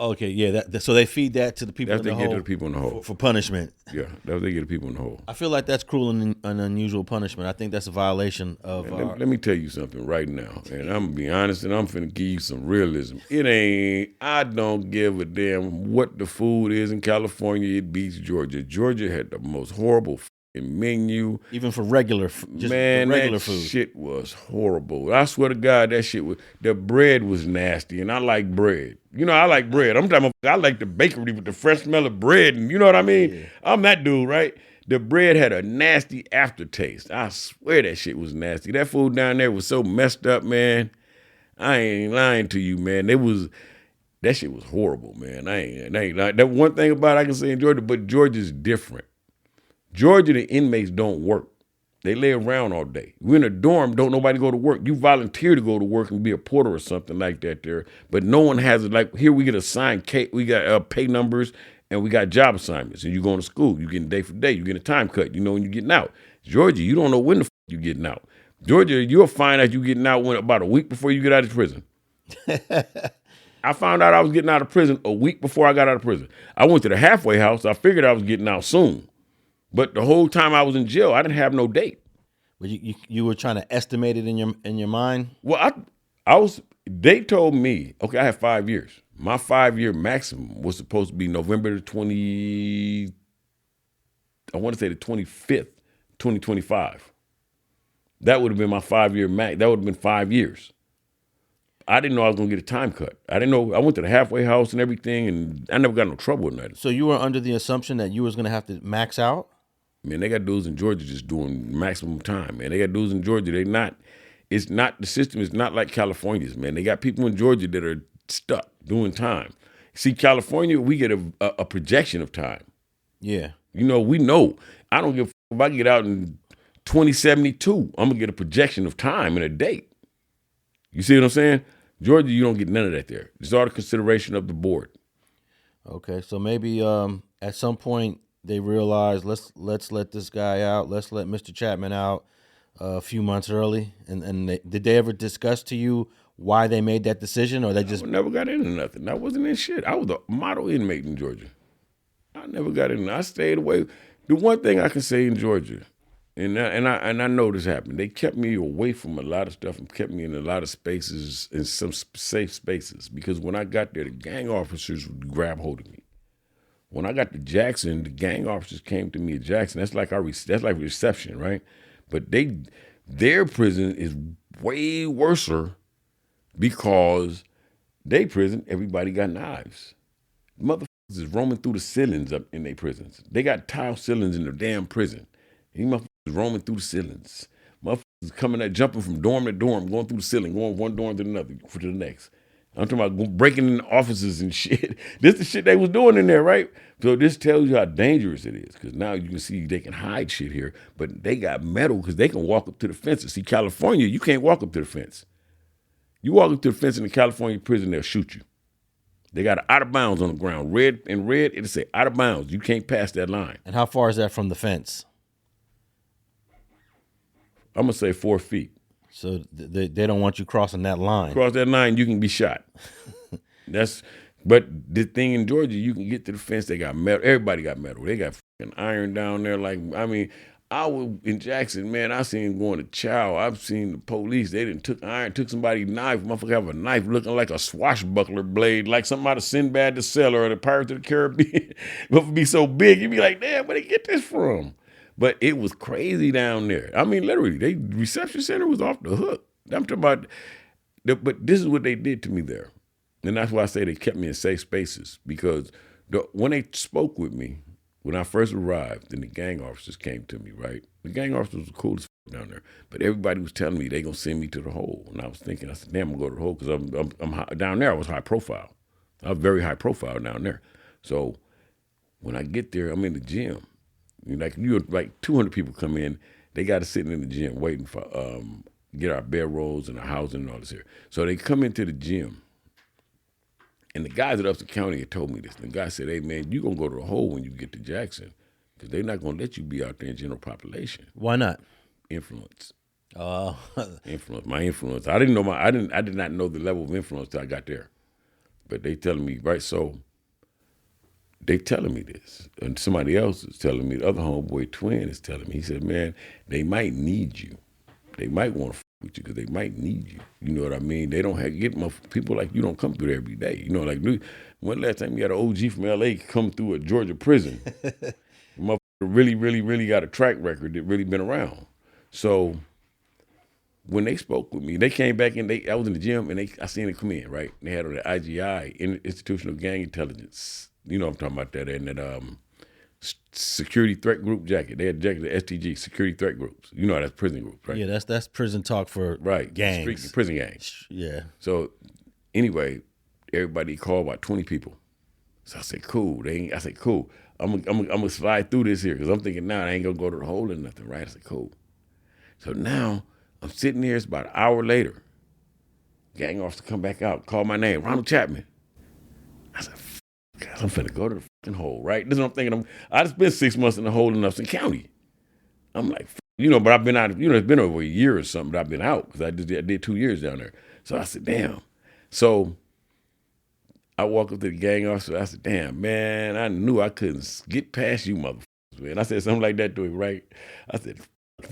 Okay, yeah. So they feed that to the people in the hole? That's what they get to the people in the hole. For punishment. Yeah, that's what they get to people in the hole. I feel like that's cruel and an unusual punishment. I think that's a violation of... Let me tell you something right now, and I'm going to be honest, and I'm finna give you some realism. I don't give a damn what the food is in California. It beats Georgia. Georgia had the most horrible menu. Even for regular food. That shit was horrible. I swear to God, the bread was nasty, and I like bread. You know, I like bread. I like the bakery with the fresh smell of bread, and you know what I mean? Yeah. I'm that dude, right? The bread had a nasty aftertaste. I swear that shit was nasty. That food down there was so messed up, man. I ain't lying to you, man. That shit was horrible, man. I ain't like that. One thing about it I can say in Georgia, but Georgia's different. Georgia, the inmates don't work. They lay around all day. We're in a dorm, don't nobody go to work. You volunteer to go to work and be a porter or something like that there. But no one has it. Like here we get assigned, we got pay numbers and we got job assignments. And you going to school, you getting day for day, you getting a time cut, you know when you're getting out. Georgia, you don't know when the you getting out. Georgia, you'll find out you getting out when about a week before you get out of prison. I found out I was getting out of prison a week before I got out of prison. I went to the halfway house. I figured I was getting out soon. But the whole time I was in jail, I didn't have no date. But you were trying to estimate it in your mind? Well, they told me, okay, I had 5 years. My 5-year maximum was supposed to be November the 20, I want to say the 25th, 2025. That would have been my 5-year max. That would have been 5 years. I didn't know I was going to get a time cut. I didn't know. I went to the halfway house and everything, and I never got no trouble with nothing. So you were under the assumption that you was going to have to max out? Man, they got dudes in Georgia just doing maximum time, man. They got dudes in Georgia. It's not, the system is not like California's, man. They got people in Georgia that are stuck doing time. See, California, we get a projection of time. Yeah. You know, we know. I don't give a fuck if I get out in 2072, I'm going to get a projection of time and a date. You see what I'm saying? Georgia, you don't get none of that there. It's all the consideration of the board. Okay, so maybe at some point they realize let's let this guy out. Let's let Mr. Chatman out a few months early. And did they ever discuss to you why they made that decision, or they just never got into nothing? I wasn't in shit. I was a model inmate in Georgia. I never got in. I stayed away. The one thing I can say in Georgia, and I know this happened, they kept me away from a lot of stuff and kept me in a lot of spaces, in some safe spaces, because when I got there, the gang officers would grab hold of me. When I got to Jackson, the gang officers came to me at Jackson. That's like reception, right? But their prison is way worser because they prison, everybody got knives. Motherfuckers is roaming through the ceilings up in their prisons. They got tile ceilings in their damn prison. These motherfuckers roaming through the ceilings. Motherfuckers coming out, jumping from dorm to dorm, going through the ceiling, going one dorm to another, to the next. I'm talking about breaking in offices and shit. This is the shit they was doing in there, right? So this tells you how dangerous it is, because now you can see they can hide shit here, but they got metal because they can walk up to the fences. See, California, you can't walk up to the fence. You walk up to the fence in the California prison, they'll shoot you. They got out of bounds on the ground. Red, it'll say out of bounds. You can't pass that line. And how far is that from the fence? I'm going to say 4 feet. So they don't want you crossing that line. Cross that line, you can be shot. But the thing in Georgia, you can get to the fence, they got metal. Everybody got metal. They got fucking iron down there. I was in Jackson, man, I seen going to chow. I've seen the police, they took somebody's knife. Motherfucker have a knife looking like a swashbuckler blade, like something out of Sinbad the Sailor or the Pirates of the Caribbean. But it be so big, you'd be like, damn, where they get this from? But it was crazy down there. I mean, literally, the reception center was off the hook. I'm talking about, but this is what they did to me there. And that's why I say they kept me in safe spaces, because when they spoke with me, when I first arrived, then the gang officers came to me, right? The gang officers were cool as down there, but everybody was telling me they gonna send me to the hole. And I was thinking, I said, damn, I'm gonna go to the hole, because I'm high, down there, I was high profile. I was very high profile down there. So when I get there, I'm in the gym. Like 200 people come in, they got us sitting in the gym waiting for get our bedrolls and our housing and all this here. So they come into the gym, and the guys at Upson County had told me this. And the guy said, hey man, you gonna go to the hole when you get to Jackson, because they're not gonna let you be out there in general population. Why not? Influence. Influence. My influence. I did not know the level of influence till I got there. But they telling me, right, so they telling me this, and somebody else is telling me, the other homeboy twin is telling me, he said, man, they might need you. They might want to f with you because they might need you. You know what I mean? They don't get people like you don't come through there every day. You know, like when last time you had an OG from LA come through a Georgia prison? Motherfucker really, really, really got a track record that really been around. So when they spoke with me, they came back and I was in the gym and I seen them come in, right? They had on the IGI, Institutional Gang Intelligence. You know what I'm talking about, that, and that security threat group jacket. They had a jacket, the STG, security threat groups. You know that's prison groups, right? Yeah, that's prison talk for gangs. Prison gangs. Yeah. So anyway, everybody called about 20 people. So I said, cool. I said, cool. I'm gonna slide through this here because I'm thinking now I ain't gonna go to the hole or nothing, right? I said, cool. So now I'm sitting there. It's about an hour later. Gang officer come back out, call my name, Ronald Chatman. I said, God, I'm finna go to the fucking hole, right? This is what I'm thinking. I just spent 6 months in the hole in Upson County. I'm like, but I've been out. It's been over a year or something that I've been out because I did 2 years down there. So I said, damn. So I walk up to the gang officer. I said, damn, man, I knew I couldn't get past you motherfuckers, man. I said something like that to him, right? I said,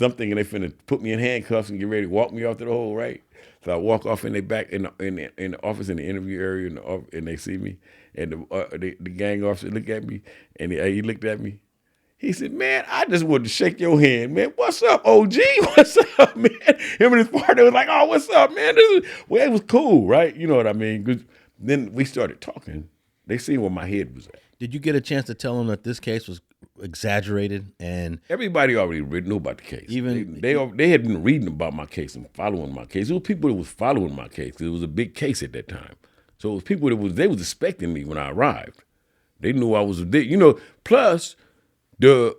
I'm thinking they finna put me in handcuffs and get ready to walk me off to the hole, right? So I walk off in their back in the office in the interview area, and they see me, and the gang officer look at me, and he looked at me. He said, man, I just wanted to shake your hand, man. What's up, OG? What's up, man? Him and his partner was like, oh, what's up, man? Well, it was cool, right? You know what I mean? 'Cause then we started talking. They seen where my head was at. Did you get a chance to tell them that this case was exaggerated? And everybody already knew about the case. Even they had been reading about my case and following my case. It was people that was following my case. It was a big case at that time. So it was people that they was expecting me when I arrived. They knew I was plus the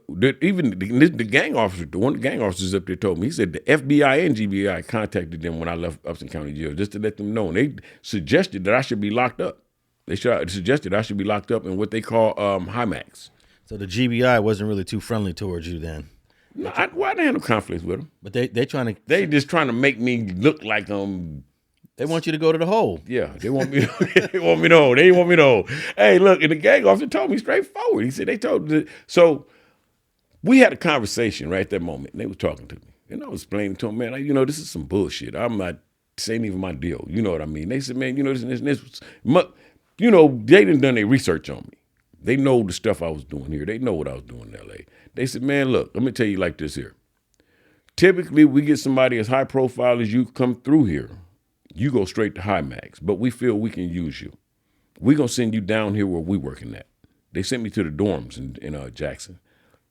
gang officer, one of the gang officers up there told me, he said the FBI and GBI contacted them when I left Upson County Jail just to let them know. And they suggested that I should be locked up. They suggested I should be locked up in what they call high max. So the GBI wasn't really too friendly towards you then. No, I didn't have no conflicts with them. But they just trying to make me look like they want you to go to the hole. Yeah, they want me. They want me to hold. They want me to hold. Hey, look, and the gang officer told me straightforward. He said so. We had a conversation right at that moment, and they were talking to me, and I was explaining to them, man, this is some bullshit. I'm not saying even my deal. You know what I mean? They said, man, this and this. They done their research on me. They know the stuff I was doing here. They know what I was doing in L.A. They said, man, look, let me tell you like this here. Typically, we get somebody as high profile as you come through here. You go straight to high max, but we feel we can use you. We're going to send you down here where we working at. They sent me to the dorms in Jackson.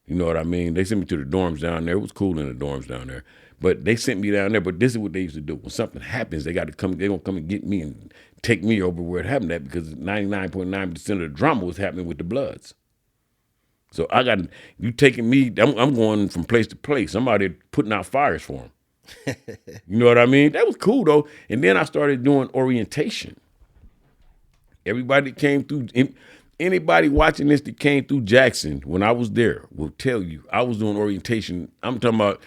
You know what I mean? They sent me to the dorms down there. It was cool in the dorms down there. But they sent me down there. But this is what they used to do. When something happens, they got to come. They don't come and get me and take me over where it happened at because 99.9% of the drama was happening with the Bloods. So you taking me. I'm going from place to place. Somebody putting out fires for them. You know what I mean? That was cool though. And then I started doing orientation. Everybody that came through. Anybody watching this that came through Jackson when I was there will tell you I was doing orientation. I'm talking about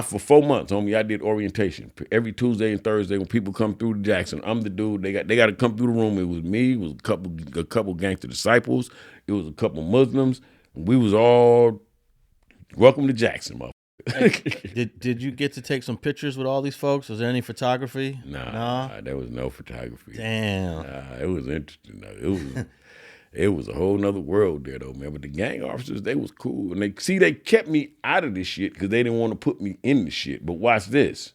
for 4 months, homie. I did orientation every Tuesday and Thursday when people come through Jackson. I'm the dude. They got to come through the room. It was me. It was a couple gangster disciples. It was a couple Muslims. We was all welcome to Jackson, motherfucker. Hey, did you get to take some pictures with all these folks? Was there any photography? Nah, there was no photography. Damn. It was interesting though. It was a whole nother world there, though, man. But the gang officers, they was cool. And they kept me out of this shit because they didn't want to put me in the shit. But watch this.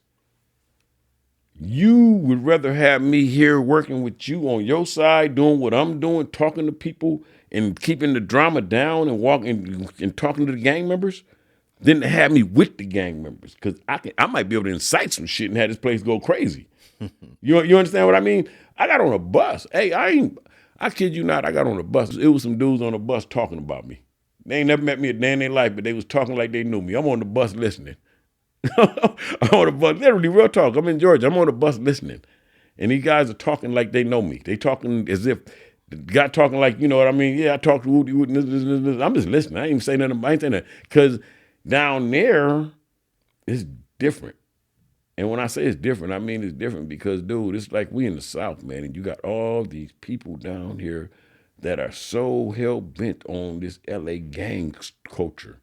You would rather have me here working with you on your side, doing what I'm doing, talking to people and keeping the drama down and walking and talking to the gang members, than to have me with the gang members. Because I might be able to incite some shit and have this place go crazy. You understand what I mean? I got on a bus. Hey, I kid you not, I got on a bus. It was some dudes on the bus talking about me. They ain't never met me a day in their life, but they was talking like they knew me. I'm on the bus listening. I'm on the bus, literally, real talk. I'm in Georgia. I'm on the bus listening. And these guys are talking like they know me. They talking as if, the guy talking like, you know what I mean? Yeah, I talked to Woody. I'm just listening. I ain't even saying nothing. I ain't saying that. Because down there, it's different. And when I say it's different, I mean it's different because, dude, it's like we in the South, man, and you got all these people down here that are so hell-bent on this L.A. gang culture.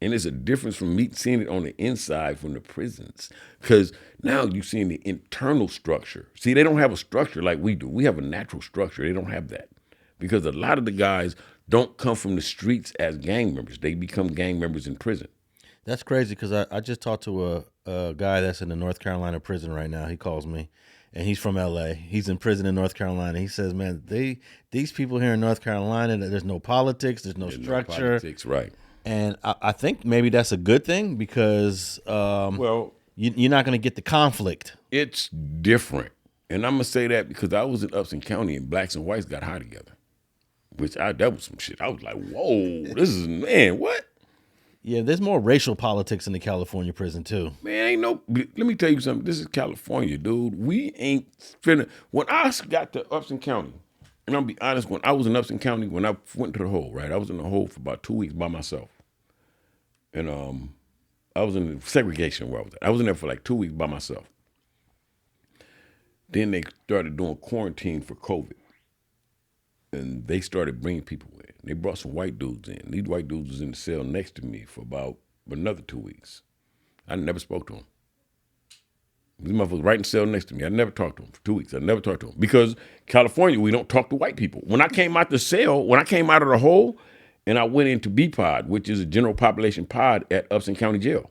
And it's a difference from seeing it on the inside from the prisons because now you're seeing the internal structure. See, they don't have a structure like we do. We have a natural structure. They don't have that because a lot of the guys don't come from the streets as gang members. They become gang members in prison. That's crazy because I just talked to a guy that's in the North Carolina prison right now. He calls me, and he's from L.A. He's in prison in North Carolina. He says, man, these people here in North Carolina, there's no politics, there's no structure. No politics, right. And I think maybe that's a good thing because you're not going to get the conflict. It's different. And I'm going to say that because I was in Upson County and blacks and whites got high together. That was some shit. I was like, whoa, this is, man, what? Yeah, there's more racial politics in the California prison too. Man, let me tell you something. This is California, dude. We ain't finna. When I got to Upson County, and I'll be honest, when I was in Upson County, when I went to the hole, right, I was in the hole for about 2 weeks by myself. And I was in the segregation where I was at. I was in there for like 2 weeks by myself. Then they started doing quarantine for COVID. And they started bringing people in. They brought some white dudes in. These white dudes was in the cell next to me for about another 2 weeks. I never spoke to them. These motherfuckers right in the cell next to me. I never talked to them for 2 weeks. I never talked to them. Because California, we don't talk to white people. When I came out the cell, when I came out of the hole, and I went into B-Pod, which is a general population pod at Upson County Jail.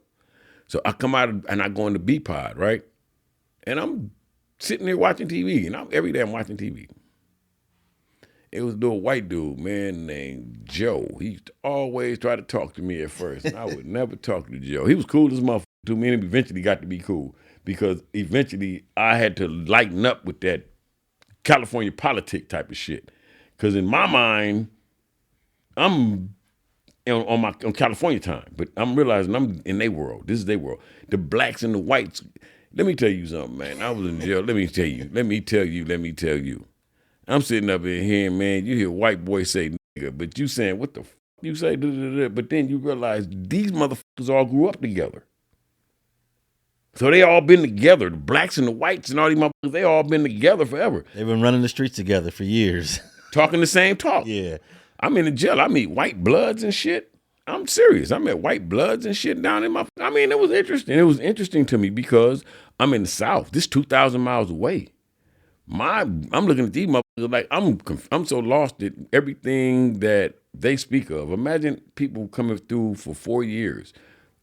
So I come out and I go into B-Pod, right? And I'm sitting there watching TV, and every day I'm watching TV. It was a little white dude, man, named Joe. He used to always try to talk to me at first, and I would never talk to Joe. He was cool as a motherfucker to me, and eventually got to be cool because eventually I had to lighten up with that California politic type of shit. Because in my mind, I'm on California time, but I'm realizing I'm in their world. This is their world. The blacks and the whites. Let me tell you something, man. I was in jail. Let me tell you. I'm sitting up in here, man. You hear white boys say nigga, but you saying what the f you say? But then you realize these motherfuckers all grew up together. So they all been together. The blacks and the whites and all these motherfuckers, they all been together forever. They've been running the streets together for years. Talking the same talk. Yeah. I'm in the jail. I meet white bloods and shit. I'm serious. I met white bloods and shit down in my. I mean, it was interesting. It was interesting to me because I'm in the South. This 2,000 miles away. I'm looking at these motherfuckers like I'm so lost at everything that they speak of. Imagine people coming through for 4 years,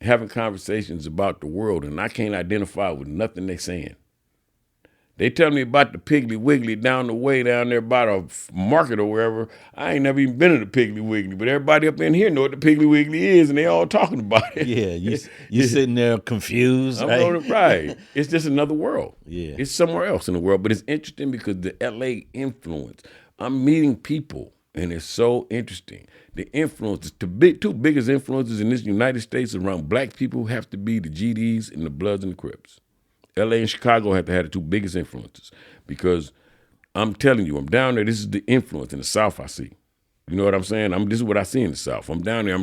having conversations about the world, and I can't identify with nothing they saying. They tell me about the Piggly Wiggly down the way down there by the market or wherever. I ain't never even been to the Piggly Wiggly, but everybody up in here know what the Piggly Wiggly is, and they all talking about it. Yeah, you sitting there confused, right? Right. It's just another world. Yeah. It's somewhere else in the world, but it's interesting because the LA influence. I'm meeting people, and it's so interesting. The influences, the two biggest influences in this United States around black people have to be the GDs and the Bloods and the Crips. LA and Chicago have to have the two biggest influences because I'm telling you, I'm down there. This is the influence in the South I see. You know what I'm saying? This is what I see in the South. I'm down there.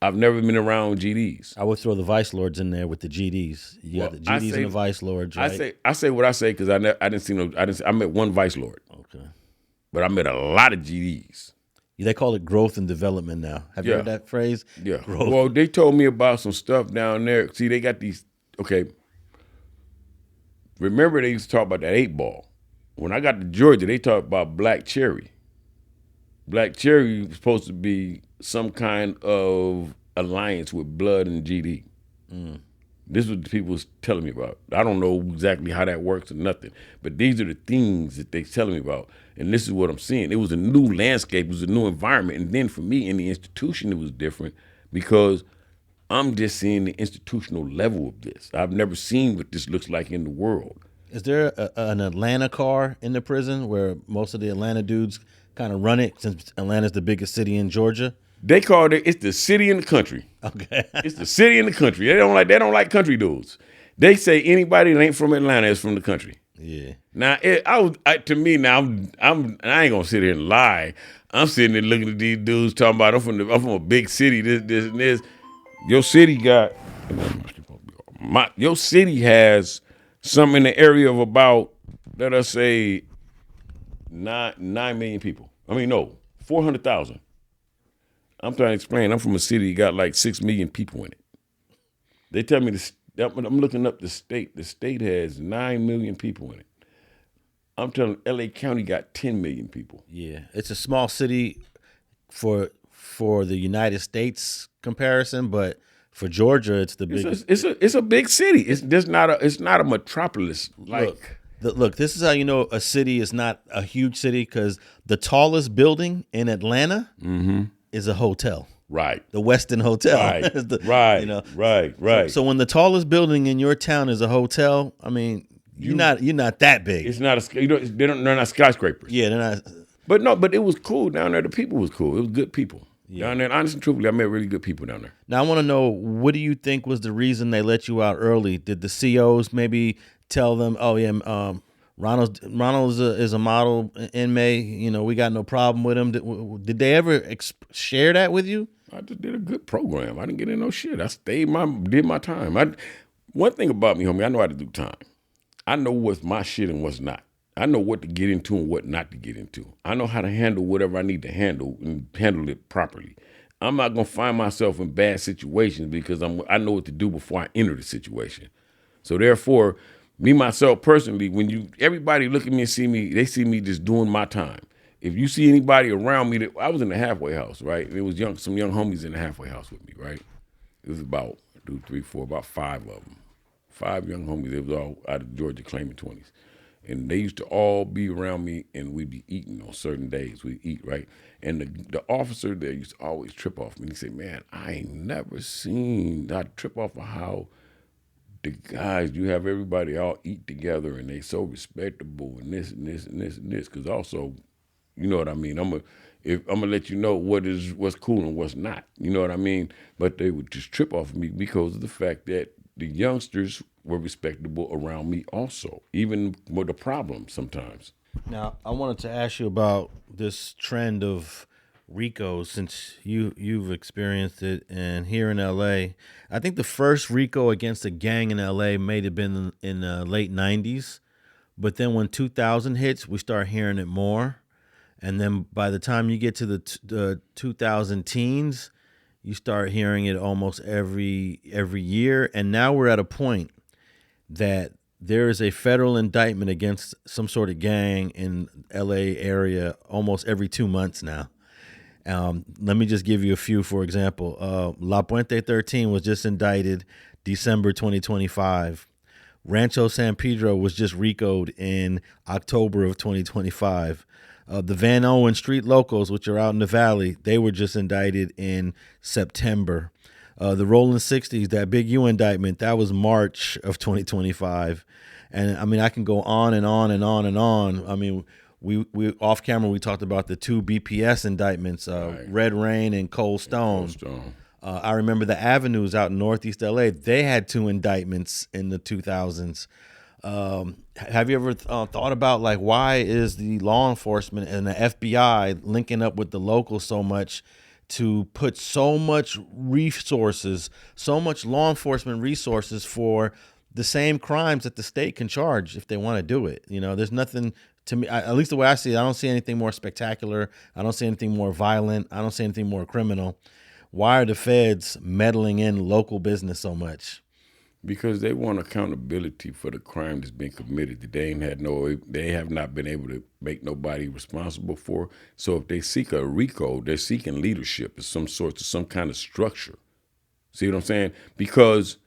I've never been around GDs. I would throw the Vice Lords in there with the GDs. You got the GDs and the Vice Lords, right? I say what I say because I met one Vice Lord. Okay. But I met a lot of GDs. They call it growth and development now. Have you heard that phrase? Yeah. Growth. Well, they told me about some stuff down there. See, they got these, okay. Remember they used to talk about that 8-ball. When I got to Georgia, they talked about black cherry. Black cherry was supposed to be some kind of alliance with Blood and GD. This is what the people was telling me about. I don't know exactly how that works or nothing, but these are the things that they telling me about. And this is what I'm seeing. It was a new landscape. It was a new environment. And then for me in the institution, it was different because I'm just seeing the institutional level of this. I've never seen what this looks like in the world. Is there an Atlanta car in the prison where most of the Atlanta dudes kind of run it since Atlanta's the biggest city in Georgia? They call it's the city in the country. Okay. It's the city in the country. They don't like country dudes. They say anybody that ain't from Atlanta is from the country. Yeah. Now, to me now, I ain't gonna sit here and lie. I'm sitting there looking at these dudes talking about I'm from a big city. This and this. Your city your city has something in the area of about, let us say, 9 million people. I mean, no, 400,000. I'm trying to explain. I'm from a city that got like 6 million people in it. They tell me I'm looking up the state. The state has 9 million people in it. I'm telling you, LA County got 10 million people. Yeah, it's a small city for the United States comparison, but for Georgia, it's the biggest. It's a big city. It's not a metropolis. Look, this is how you know a city is not a huge city because the tallest building in Atlanta is a hotel. Right. The Westin Hotel. Right. You know? Right. So when the tallest building in your town is a hotel, I mean, you're not that big. It's not they're not skyscrapers. Yeah, they're not. But it was cool down there. The people was cool. It was good people. Down there, honestly and truthfully, I met really good people down there. Now, I want to know, what do you think was the reason they let you out early? Did the COs maybe tell them, oh, yeah, Ronald is a model inmate, we got no problem with him? Did they ever share that with you? I just did a good program. I didn't get in no shit. I did my time. One thing about me, homie, I know how to do time. I know what's my shit and what's not. I know what to get into and what not to get into. I know how to handle whatever I need to handle and handle it properly. I'm not going to find myself in bad situations because I know what to do before I enter the situation. So therefore, me, myself, personally, when everybody look at me and see me, they see me just doing my time. If you see anybody around me, I was in the halfway house, right? There was some young homies in the halfway house with me, right? It was about 2, 3, 4, about 5 of them. 5 young homies. They was all out of Georgia claiming 20s. And they used to all be around me, and we'd be eating on certain days. We'd eat, right? And the officer there used to always trip off me. He said, man, I ain't never seen I trip off of how the guys, you have everybody all eat together, and they so respectable, and this and this and this and this. Because also, you know what I mean? I'm gonna let you know what's cool and what's not. You know what I mean? But they would just trip off of me because of the fact that the youngsters were respectable around me also, even with the problem sometimes. Now, I wanted to ask you about this trend of RICOs, since you've experienced it, and here in LA, I think the first RICO against a gang in LA may have been in the late 90s, but then when 2000 hits, we start hearing it more. And then by the time you get to the 2000 teens, you start hearing it almost every year. And now we're at a point that there is a federal indictment against some sort of gang in LA area almost every 2 months now. Let me just give you a few, for example. La Puente 13 was just indicted December 2025. Rancho San Pedro was just RICO'd in October of 2025. The Van Owen Street Locals, which are out in the Valley, they were just indicted in September. The Rollin 60s, that Big U indictment, that was March of 2025. And I mean, I can go on and on and on and on. I mean, we off camera, we talked about the 2 BPS indictments, right. Red Rain and Cold Stone. I remember the Avenues out in Northeast LA, they had 2 indictments in the 2000s. Have you ever thought about, like, why is the law enforcement and the FBI linking up with the locals so much to put so much resources, so much law enforcement resources for the same crimes that the state can charge if they want to do it? There's nothing, to me, at least the way I see it, I don't see anything more spectacular. I don't see anything more violent. I don't see anything more criminal. Why are the feds meddling in local business so much? Because they want accountability for the crime that's been committed that they have not been able to make nobody responsible for. So if they seek a RICO, they're seeking leadership of some kind of structure. See what I'm saying? Because,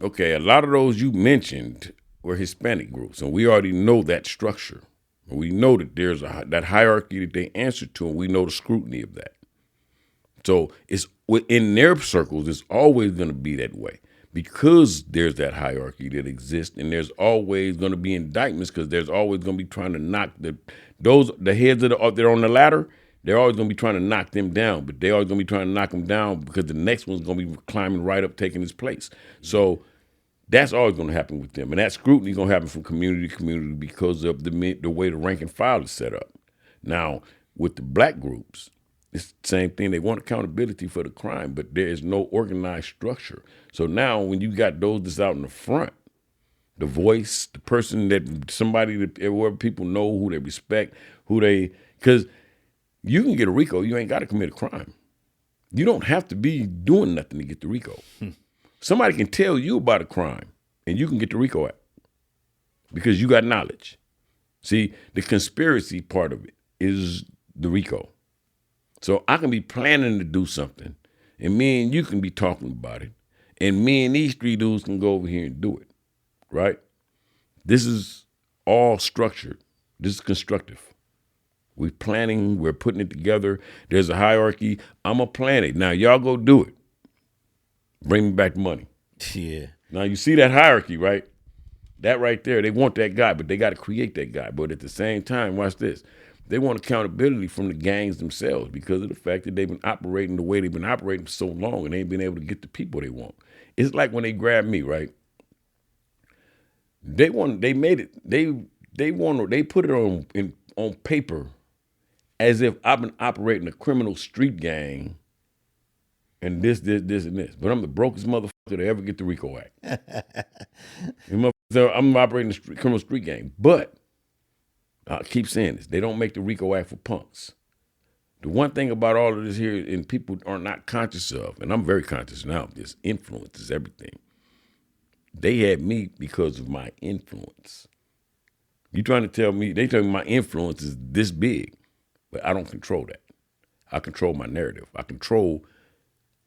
okay, a lot of those you mentioned were Hispanic groups, and we already know that structure. And we know that there's that hierarchy that they answer to, and we know the scrutiny of that. So it's in their circles, it's always going to be that way because there's that hierarchy that exists, and there's always going to be indictments because there's always going to be trying to knock the heads that are on the ladder. They're always going to be trying to knock them down, but they're always going to be trying to knock them down because the next one's going to be climbing right up, taking his place. So that's always going to happen with them, and that scrutiny is going to happen from community to community because of the way the rank and file is set up. Now with the black groups, it's the same thing. They want accountability for the crime, but there is no organized structure. So now when you got those that's out in the front, the voice, the person somebody that where people know who they respect, because you can get a RICO, you ain't got to commit a crime. You don't have to be doing nothing to get the RICO. Somebody can tell you about a crime, and you can get the RICO act because you got knowledge. See, the conspiracy part of it is the RICO. So I can be planning to do something, and me and you can be talking about it, and me and these 3 dudes can go over here and do it, right? This is all structured. This is constructive. We're planning, we're putting it together. There's a hierarchy. I'm going to plan it. Now, y'all go do it. Bring me back the money. Yeah. Now, you see that hierarchy, right? That right there, they want that guy, but they got to create that guy. But at the same time, watch this. They want accountability from the gangs themselves because of the fact that they've been operating the way they've been operating for so long and they ain't been able to get the people they want. It's like when they grabbed me, right? They made it. They put it on paper as if I've been operating a criminal street gang and this, and this. But I'm the brokest motherfucker to ever get the RICO Act. So I'm operating a criminal street gang. But I keep saying this, they don't make the RICO Act for punks. The one thing about all of this here, and people are not conscious of, and I'm very conscious now of this, influence is everything. They had me because of my influence. You trying to tell me, they tell me my influence is this big, but I don't control that. I control my narrative. I control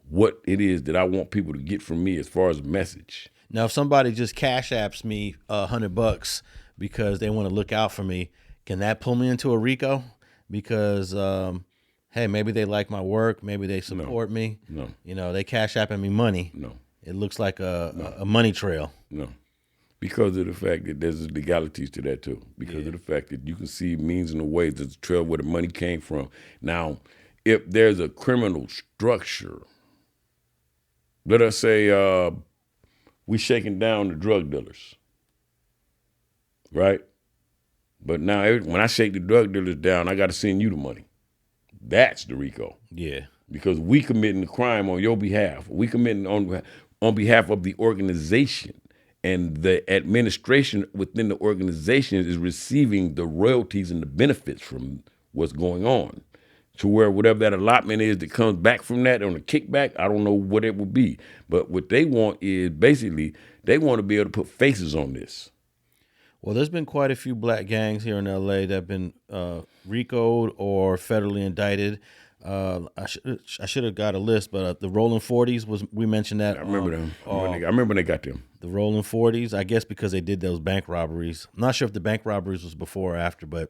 what it is that I want people to get from me as far as a message. Now, if somebody just cash apps me $100 because they want to look out for me, can that pull me into a RICO? Because, hey, maybe they like my work. Maybe they support me. No. You know, they cash apping me money. No. It looks like a money trail. No. Because of the fact that there's legalities to that too. Because of the fact that you can see means and the ways there's a trail where the money came from. Now, if there's a criminal structure, let us say we shaking down the drug dealers, right? But now when I shake the drug dealers down, I got to send you the money. That's the RICO. Yeah. Because we committing the crime on your behalf. We committing on behalf of the organization. And the administration within the organization is receiving the royalties and the benefits from what's going on. To where whatever that allotment is that comes back from that on a kickback, I don't know what it will be. But what they want is basically they want to be able to put faces on this. Well, there's been quite a few black gangs here in LA that have been RICO'd or federally indicted. I should have got a list, but the Rollin 40s we mentioned that. I remember them. I remember when they got them. The Rollin 40s, I guess because they did those bank robberies. I'm not sure if the bank robberies was before or after, but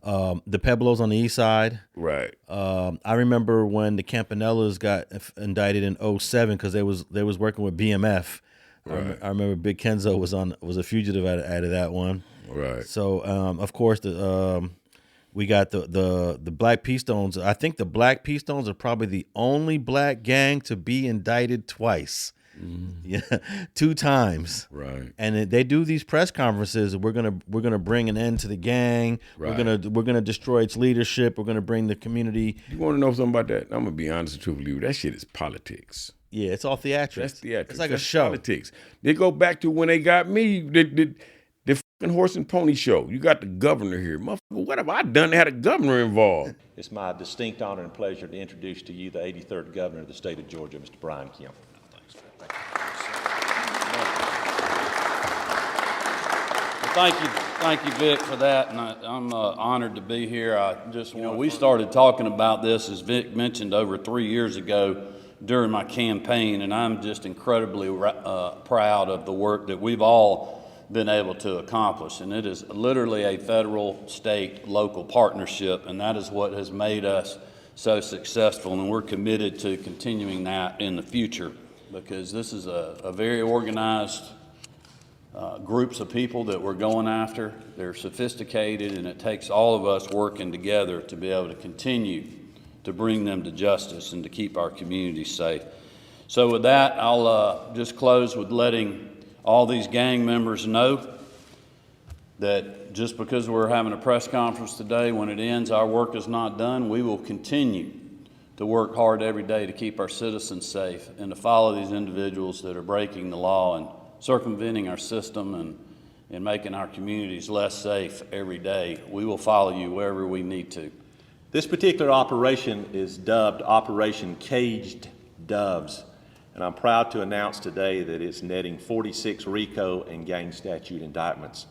the Pueblos on the east side. Right. I remember when the Campanellas got indicted in 2007 because they was working with BMF. Right. I remember Big Kenzo was a fugitive out of that one. Right. So of course we got the Black P Stones. I think the Black P Stones are probably the only black gang to be indicted twice. Mm-hmm. Yeah, 2 times. Right. And they do these press conferences. We're gonna bring an end to the gang. Right. We're gonna destroy its leadership. We're gonna bring the community. You want to know something about that? I'm gonna be honest and truthful with you. That shit is politics. Yeah, it's all theatrics. That's theatrics. It's like That's a show. Politics. They go back to when they got me. The fucking horse and pony show. You got the governor here. Motherfucker, what have I done to have a governor involved? It's my distinct honor and pleasure to introduce to you the 83rd governor of the state of Georgia, Mr. Brian Kemp. Thank you, Vic, for that, and I'm honored to be here. We started talking about this, as Vic mentioned, over 3 years ago during my campaign, and I'm just incredibly proud of the work that we've all been able to accomplish. And it is literally a federal, state, local partnership, and that is what has made us so successful, and we're committed to continuing that in the future, because this is a very organized groups of people that we're going after. They're sophisticated, and it takes all of us working together to be able to continue to bring them to justice and to keep our communities safe. So with that, I'll just close with letting all these gang members know that just because we're having a press conference today, when it ends, our work is not done. We will continue to work hard every day to keep our citizens safe and to follow these individuals that are breaking the law and circumventing our system and making our communities less safe every day. We will follow you wherever we need to. This particular operation is dubbed Operation Caged Doves, and I'm proud to announce today that it's netting 46 RICO and gang statute indictments.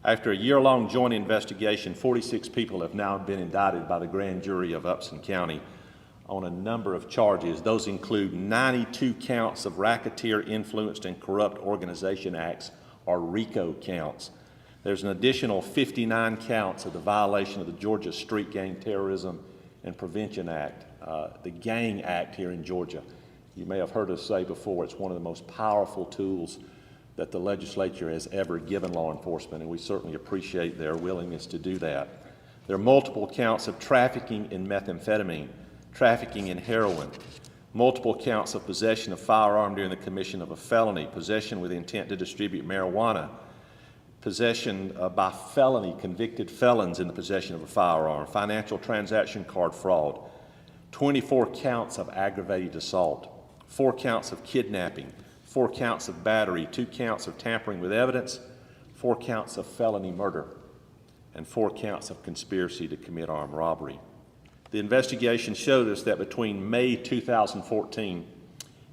After a year-long joint investigation, 46 people have now been indicted by the grand jury of Upson County on a number of charges. Those include 92 counts of racketeer influenced and corrupt organization acts, or RICO counts. There's an additional 59 counts of the violation of the Georgia Street Gang Terrorism and Prevention Act, the Gang Act here in Georgia. You may have heard us say before, it's one of the most powerful tools that the legislature has ever given law enforcement, and we certainly appreciate their willingness to do that. There are multiple counts of trafficking in methamphetamine, trafficking in heroin, multiple counts of possession of firearm during the commission of a felony, possession with intent to distribute marijuana, possession by felony, convicted felons in the possession of a firearm, financial transaction card fraud, 24 counts of aggravated assault, 4 counts of kidnapping, 4 counts of battery, 2 counts of tampering with evidence, 4 counts of felony murder, and 4 counts of conspiracy to commit armed robbery. The investigation showed us that between May 2014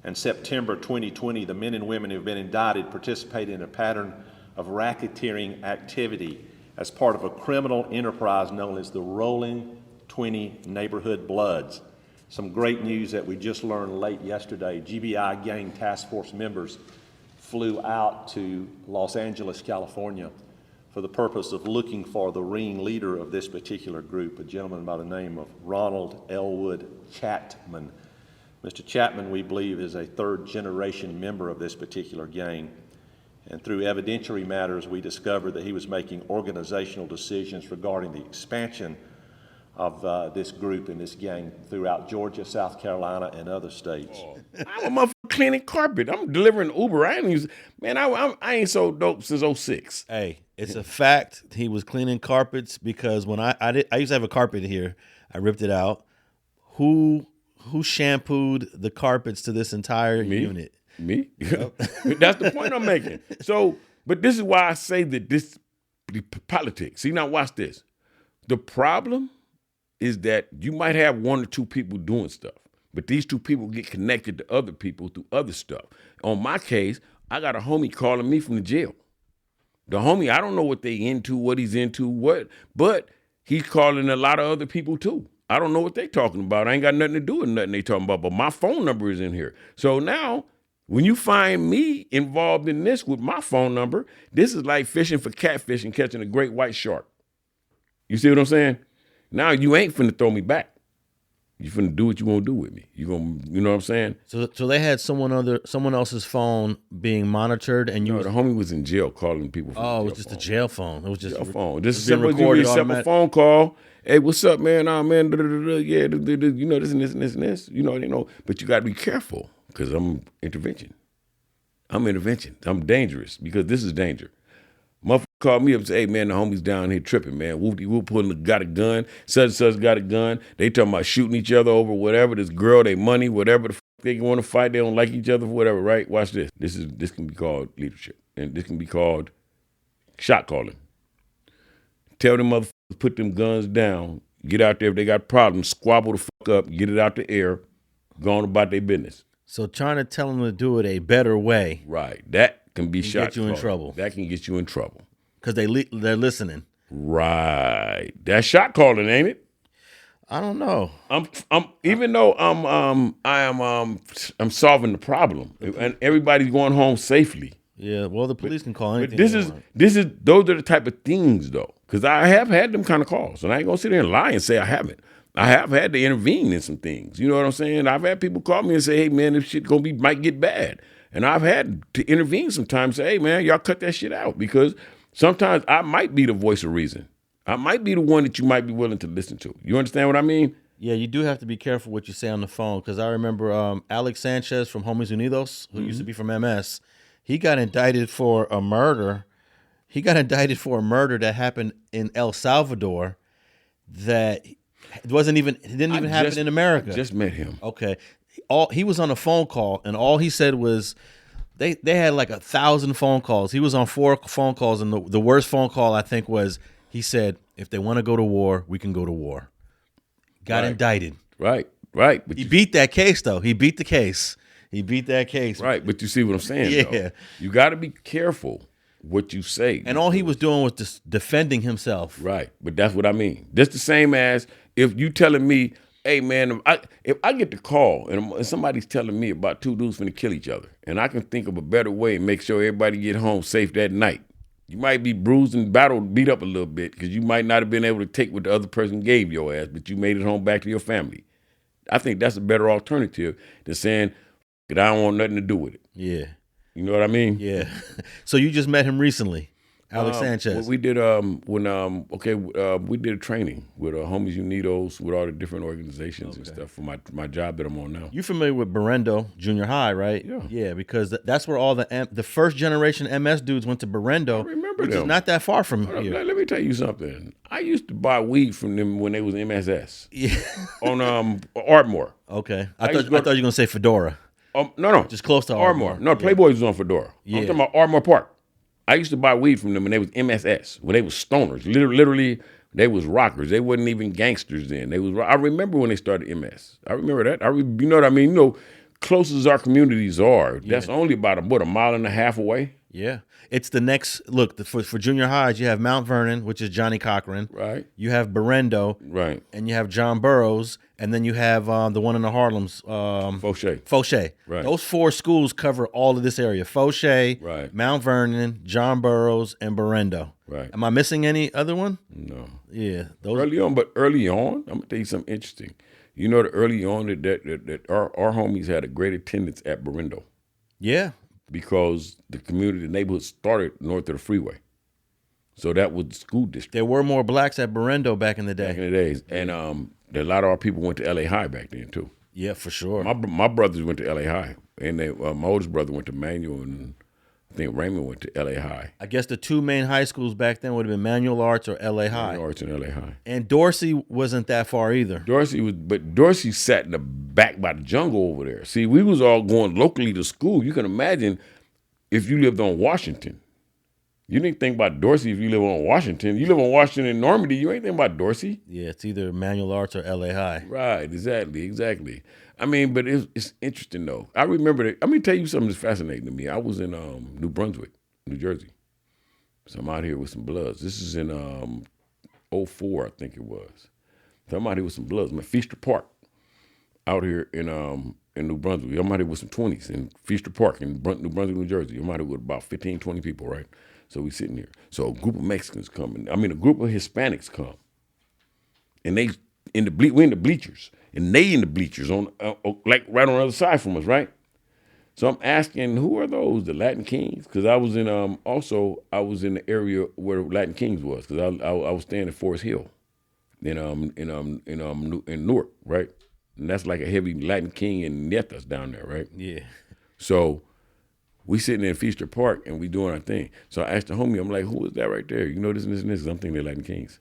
and September 2020, the men and women who have been indicted participated in a pattern of racketeering activity as part of a criminal enterprise known as the Rollin 20 Neighborhood Bloods. Some great news that we just learned late yesterday. GBI gang task force members flew out to Los Angeles, California, for the purpose of looking for the ring leader of this particular group, a gentleman by the name of Ronald Elwood Chatman. Mr. Chatman, we believe, is a third-generation member of this particular gang. And through evidentiary matters, we discovered that he was making organizational decisions regarding the expansion of this group and this gang throughout Georgia, South Carolina, and other states. I'm a motherfucker cleaning carpet. I'm delivering Uber. I ain't so dope since 06. Hey, it's a fact he was cleaning carpets, because when I used to have a carpet here, I ripped it out. Who shampooed the carpets to this entire unit? Me? That's the point I'm making. So, but this is why I say that this politics. See, now watch this. The problem is that you might have 1 or 2 people doing stuff, but these 2 people get connected to other people through other stuff. On my case, I got a homie calling me from the jail. The homie, I don't know what they into, what he's into, but he's calling a lot of other people too. I don't know what they talking about. I ain't got nothing to do with nothing they talking about, but my phone number is in here. So now, when you find me involved in this with my phone number, this is like fishing for catfish and catching a great white shark. You see what I'm saying? Now you ain't finna throw me back. You finna do what you want to do with me. You know what I'm saying? So they had someone else's phone being monitored, and the homie was in jail calling people. It was just a jail phone. It was just jail phone. This is being recorded. Simple phone call. Hey, what's up, man? Man, yeah, you know this and this and this and this. You know, but you got to be careful because I'm intervention. I'm dangerous because this is danger. Motherfucker called me up and said, hey, man, the homie's down here tripping, man. Whoop, got a gun. Such and such got a gun. They talking about shooting each other over whatever. This girl, they money, whatever the they want to fight. They don't like each other for whatever, right? Watch this. This can be called leadership. And this can be called shot calling. Tell them motherfuckers put them guns down. Get out there if they got problems. Squabble the fuck up. Get it out the air. Go on about their business. So trying to tell them to do it a better way. Right. That can be shot. Get you in trouble. That can get you in trouble. Because they're listening. Right. That's shot calling, ain't it? I don't know. I'm solving the problem, and everybody's going home safely. Yeah. Well, the police can call anything. But those are the type of things though, because I have had them kind of calls, and I ain't gonna sit there and lie and say I haven't. I have had to intervene in some things. You know what I'm saying? I've had people call me and say, "Hey, man, this shit might get bad," and I've had to intervene sometimes. Say, "Hey, man, y'all cut that shit out," because sometimes I might be the voice of reason. I might be the one that you might be willing to listen to. You understand what I mean? Yeah, you do have to be careful what you say on the phone, because I remember Alex Sanchez from Homies Unidos, who used to be from MS, he got indicted for a murder. He got indicted for a murder that happened in El Salvador that didn't even happen in America. I just met him. Okay. He was on a phone call, and all he said was, they had like 1,000 phone calls. He was on 4 phone calls, and the worst phone call, I think, was, he said, if they want to go to war, we can go to war. Got indicted. Right. But he beat that case, though. He beat the case. Right, but you see what I'm saying, yeah. though? You got to be careful what you say. And all he was doing was just defending himself. Right, but that's what I mean. That's the same as if you telling me, hey, man, if I get the call and somebody's telling me about 2 dudes finna kill each other, and I can think of a better way and make sure everybody get home safe that night. You might be bruised and beat up a little bit because you might not have been able to take what the other person gave your ass, but you made it home back to your family. I think that's a better alternative than saying, I don't want nothing to do with it. Yeah. You know what I mean? Yeah. So you just met him recently, Alex Sanchez. We did we did a training with homies Unidos, with all the different organizations and stuff for my job that I'm on now. You familiar with Berendo Junior High, right? Yeah. Yeah, because that's where all the first generation MS dudes went to Berendo. I remember which them. is not that far from Hold up, here. let me tell you something. I used to buy weed from them when they was MSS. Yeah. On Ardmore. Okay. I I used thought to you go- were gonna say Fedora. No. Just close to Ardmore. No, Playboys was on Fedora. Yeah. I'm talking about Ardmore Park. I used to buy weed from them when they was MSS, when they was stoners. Literally, they was rockers. They wasn't even gangsters then. I remember when they started MS. I remember that. You know what I mean? You know, close as our communities are, that's only about a mile and a half away. Yeah. It's the next look for junior highs. You have Mount Vernon, which is Johnny Cochran. Right. You have Berendo. Right. And you have John Burroughs, and then you have the one in the Harlem's. Fauché. Right. Those four schools cover all of this area. Fauché, Right. Mount Vernon, John Burroughs, and Berendo. Right. Am I missing any other one? No. Yeah. Those. Early on, I'm gonna tell you something interesting. You know that early on that our homies had a great attendance at Berendo Yeah. because the neighborhood started north of the freeway. So that was the school district There were more blacks at Berendo back in the day. back in the days. And a lot of our people went to LA High back then too. Yeah, for sure. My brothers went to LA High. And my oldest brother went to Manual, and I think Raymond went to LA High. I guess the two main high schools back then would have been Manual Arts or LA High. Arts in LA High. And Dorsey wasn't that far either. Dorsey sat in the back by the jungle over there. See, we was all going locally to school. You can imagine if you lived on Washington. You didn't think about Dorsey if you live on Washington. You live on Washington in Normandie, you ain't think about Dorsey. Yeah, it's either Manual Arts or LA High. Right, exactly. I mean, but it's interesting though. I remember that. Let me tell you something that's fascinating to me. I was in New Brunswick, New Jersey. So I'm out here with some Bloods. This is in 04, I think it was. So I'm out here with some Bloods. I'm at Feaster Park out here in New Brunswick. I'm out here with some 20s in Feaster Park in New Brunswick, New Jersey. I'm out here with about 15, 20 people, right? So we sitting here. So a group of Mexicans come, a group of Hispanics come. And we in the bleachers. And they in the bleachers on like right on the other side from us, right? So I'm asking, who are those? The Latin Kings? Because I was in I was in the area where Latin Kings was, because I was staying at Forest Hill in Newark, right? And that's like a heavy Latin King and Nietas down there, right? Yeah. So we sitting in Feaster Park and we doing our thing. So I asked the homie, I'm like, who is that right there? You know this and this and this? 'Cause I'm thinking they're Latin Kings.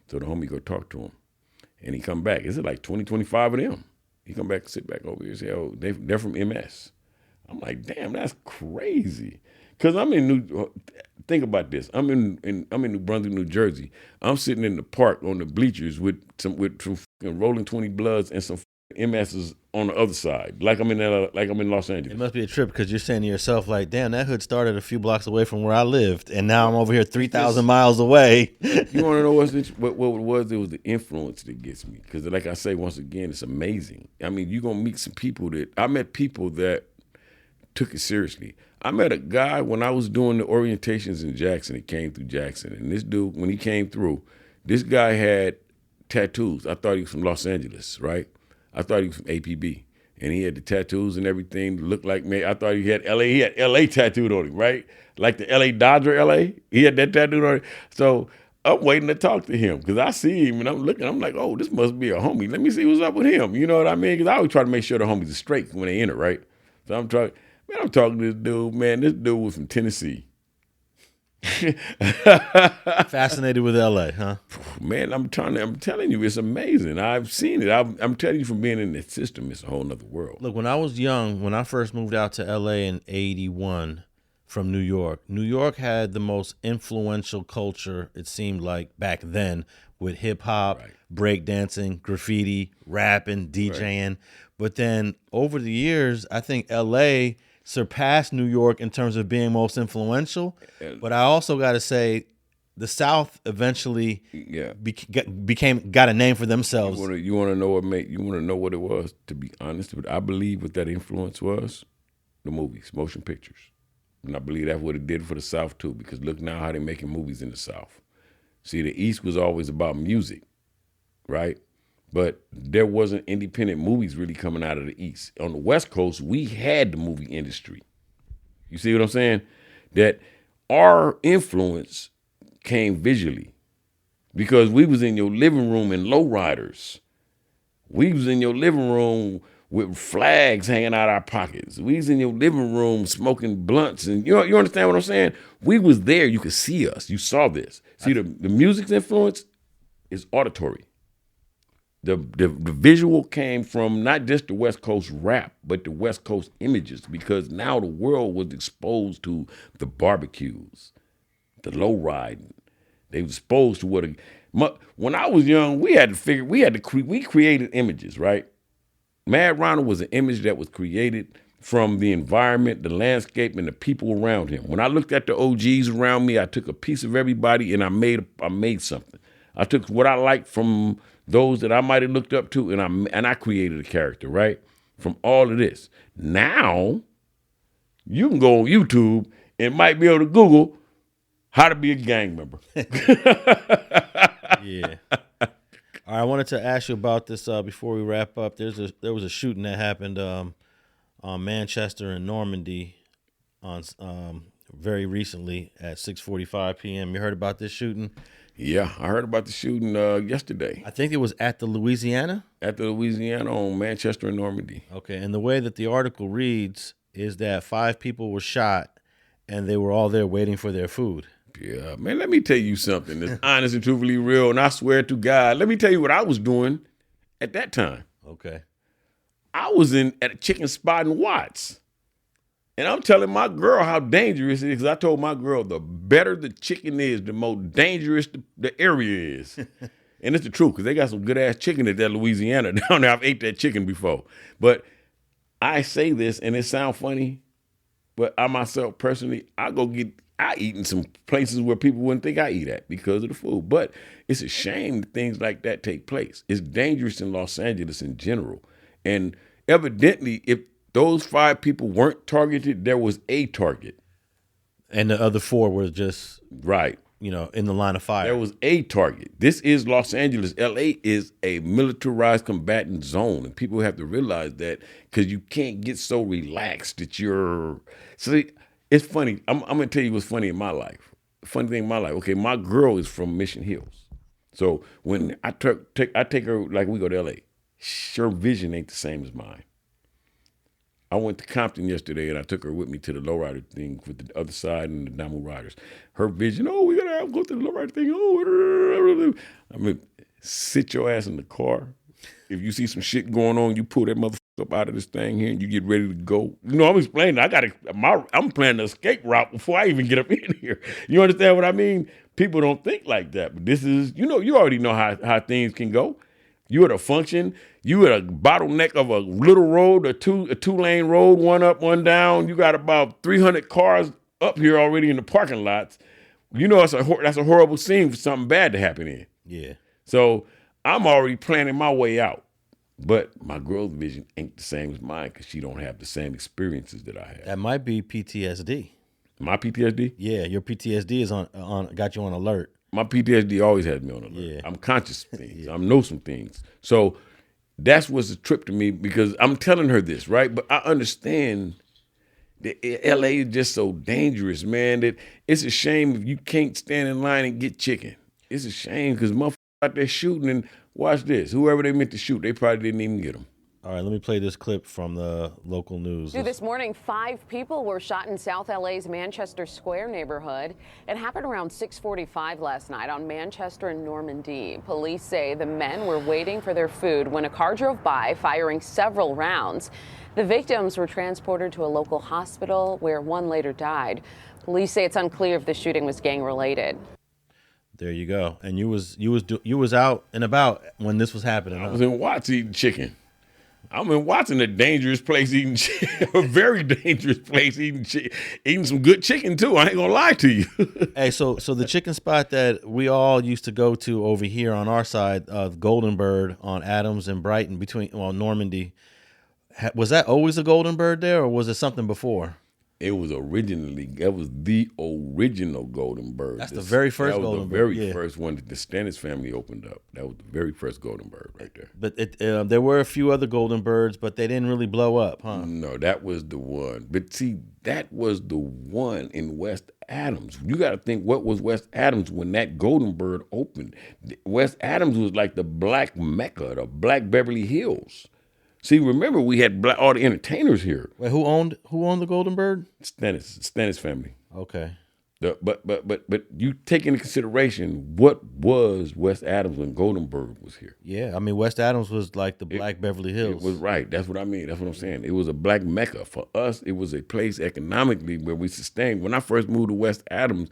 So the homie go talk to him. And he come back. Is it like 20, 25 of them? He come back, sit back over here and say, oh, they're from MS. I'm like, damn, that's crazy. Because think about this. I'm in New Brunswick, New Jersey. I'm sitting in the park on the bleachers with some fucking Rolling 20 Bloods and some MSs on the other side, like I'm in Los Angeles. It must be a trip because you're saying to yourself, like, damn, that hood started a few blocks away from where I lived, and now I'm over here 3,000 miles away. You want to know what it was? It was the influence that gets me. Because like I say, once again, it's amazing. I mean, you're going to meet some people I met people that took it seriously. I met a guy when I was doing the orientations in Jackson. He came through Jackson. And this dude, when he came through, this guy had tattoos. I thought he was from Los Angeles, right? I thought he was from APB. And he had the tattoos and everything. Looked like me. I thought he had LA. He had LA tattooed on him, right? Like the LA Dodger LA. He had that tattooed on him. So I'm waiting to talk to him because I see him and I'm looking. I'm like, oh, this must be a homie. Let me see what's up with him. You know what I mean? Because I always try to make sure the homies are straight when they enter, right? So I'm talking to this dude, man. This dude was from Tennessee. Fascinated with LA, huh? Man, I'm telling you, it's amazing. I've seen it. I'm telling you, from being in the system, it's a whole nother world. Look, when I was young, when I first moved out to LA in 81 from New York had the most influential culture, it seemed like, back then, with hip hop, Right. breakdancing, graffiti, rapping, DJing. Right. But then over the years, I think LA surpassed New York in terms of being most influential. But I also got to say, the South eventually got a name for themselves. You want to know what it was? To be honest, but I believe what that influence was, the movies, motion pictures, and I believe that's what it did for the South too. Because look now how they're making movies in the South. See, the East was always about music, right? But there wasn't independent movies really coming out of the East. On the West Coast, we had the movie industry. You see what I'm saying? That our influence came visually because we was in your living room in lowriders. We was in your living room with flags hanging out our pockets. We was in your living room smoking blunts, and you understand what I'm saying? We was there. You could see us. You saw this. See, the music's influence is auditory. The visual came from not just the West Coast rap, but the West Coast images, because now the world was exposed to the barbecues, the low riding. They was exposed to when I was young, we created images, right? Madd Ronald was an image that was created from the environment, the landscape, and the people around him. When I looked at the OGs around me, I took a piece of everybody and I made something. I took what I liked from those that I might have looked up to, and I created a character, right? From all of this. Now, you can go on YouTube and might be able to Google how to be a gang member. Yeah. All right, I wanted to ask you about this before we wrap up. There was a shooting that happened on Manchester and Normandie on very recently at 6:45 p.m. You heard about this shooting? Yeah, I heard about the shooting yesterday. I think it was at the Louisiana? At the Louisiana on Manchester and Normandie. Okay, and the way that the article reads is that 5 people were shot and they were all there waiting for their food. Yeah, man, let me tell you something that's honest and truthfully real, and I swear to God, let me tell you what I was doing at that time. Okay. I was at a chicken spot in Watts, and I'm telling my girl how dangerous it is, because I told my girl the better the chicken is, the more dangerous the area is. And it's the truth, because they got some good-ass chicken at that Louisiana down there. I've ate that chicken before. But I say this, and it sounds funny, but I myself personally, I eat in some places where people wouldn't think I eat at because of the food. But it's a shame that things like that take place. It's dangerous in Los Angeles in general. And evidently, if those 5 people weren't targeted, there was a target. And the other 4 were just, right, in the line of fire. There was a target. This is Los Angeles. LA is a militarized combatant zone. And people have to realize that, because you can't get so relaxed that see, it's funny. I'm going to tell you what's funny in my life. Funny thing in my life. Okay, my girl is from Mission Hills. So when I take her, like we go to LA, her vision ain't the same as mine. I went to Compton yesterday and I took her with me to the lowrider thing with the other side and the Damu riders. Her vision, we got to go to the lowrider thing. I mean, sit your ass in the car. If you see some shit going on, you pull that motherfucker up out of this thing here and you get ready to go. I'm explaining. I'm planning an escape route before I even get up in here. You understand what I mean? People don't think like that, but this is, you already know how things can go. You at a function, you at a bottleneck of a little road, a two-lane road, one up, one down. You got about 300 cars up here already in the parking lots. That's a horrible scene for something bad to happen in. Yeah. So I'm already planning my way out. But my girl's vision ain't the same as mine because she don't have the same experiences that I have. That might be PTSD. My PTSD? Yeah, your PTSD is got you on alert. My PTSD always has me on alert. Yeah. I'm conscious of things. Yeah. I know some things. So that's what's a trip to me, because I'm telling her this, right? But I understand that LA is just so dangerous, man, that it's a shame if you can't stand in line and get chicken. It's a shame because motherfuckers out there shooting, and watch this. Whoever they meant to shoot, they probably didn't even get them. All right, let me play this clip from the local news. This morning, 5 people were shot in South LA's Manchester Square neighborhood. It happened around 6:45 last night on Manchester and Normandie. Police say the men were waiting for their food when a car drove by, firing several rounds. The victims were transported to a local hospital where one later died. Police say it's unclear if the shooting was gang-related. There you go. And you was out and about when this was happening. I was in Watts eating chicken. I'm in Watts, a dangerous place eating chicken, a very dangerous place eating some good chicken too. I ain't gonna lie to you. Hey, so the chicken spot that we all used to go to over here on our side of Golden Bird on Adams and Brighton Normandie, was that always a Golden Bird there, or was it something before? It was originally, that was the original Golden Bird. That's the very first Golden Golden Bird. Bird, The very yeah. first one that the Stennis family opened up. That was the very first Golden Bird right there. But there were a few other Golden Birds, but they didn't really blow up, huh? No, that was the one. But see, that was the one in West Adams. You got to think, what was West Adams when that Golden Bird opened? West Adams was like the black Mecca, the black Beverly Hills. See, remember we had all the entertainers here. Wait, who owned the Golden Bird? Stennis family. Okay. But you take into consideration what was West Adams when Golden Bird was here. Yeah, I mean West Adams was like the black Beverly Hills. It was right. That's what I mean. That's what I'm saying. It was a black Mecca. For us, it was a place economically where we sustained. When I first moved to West Adams,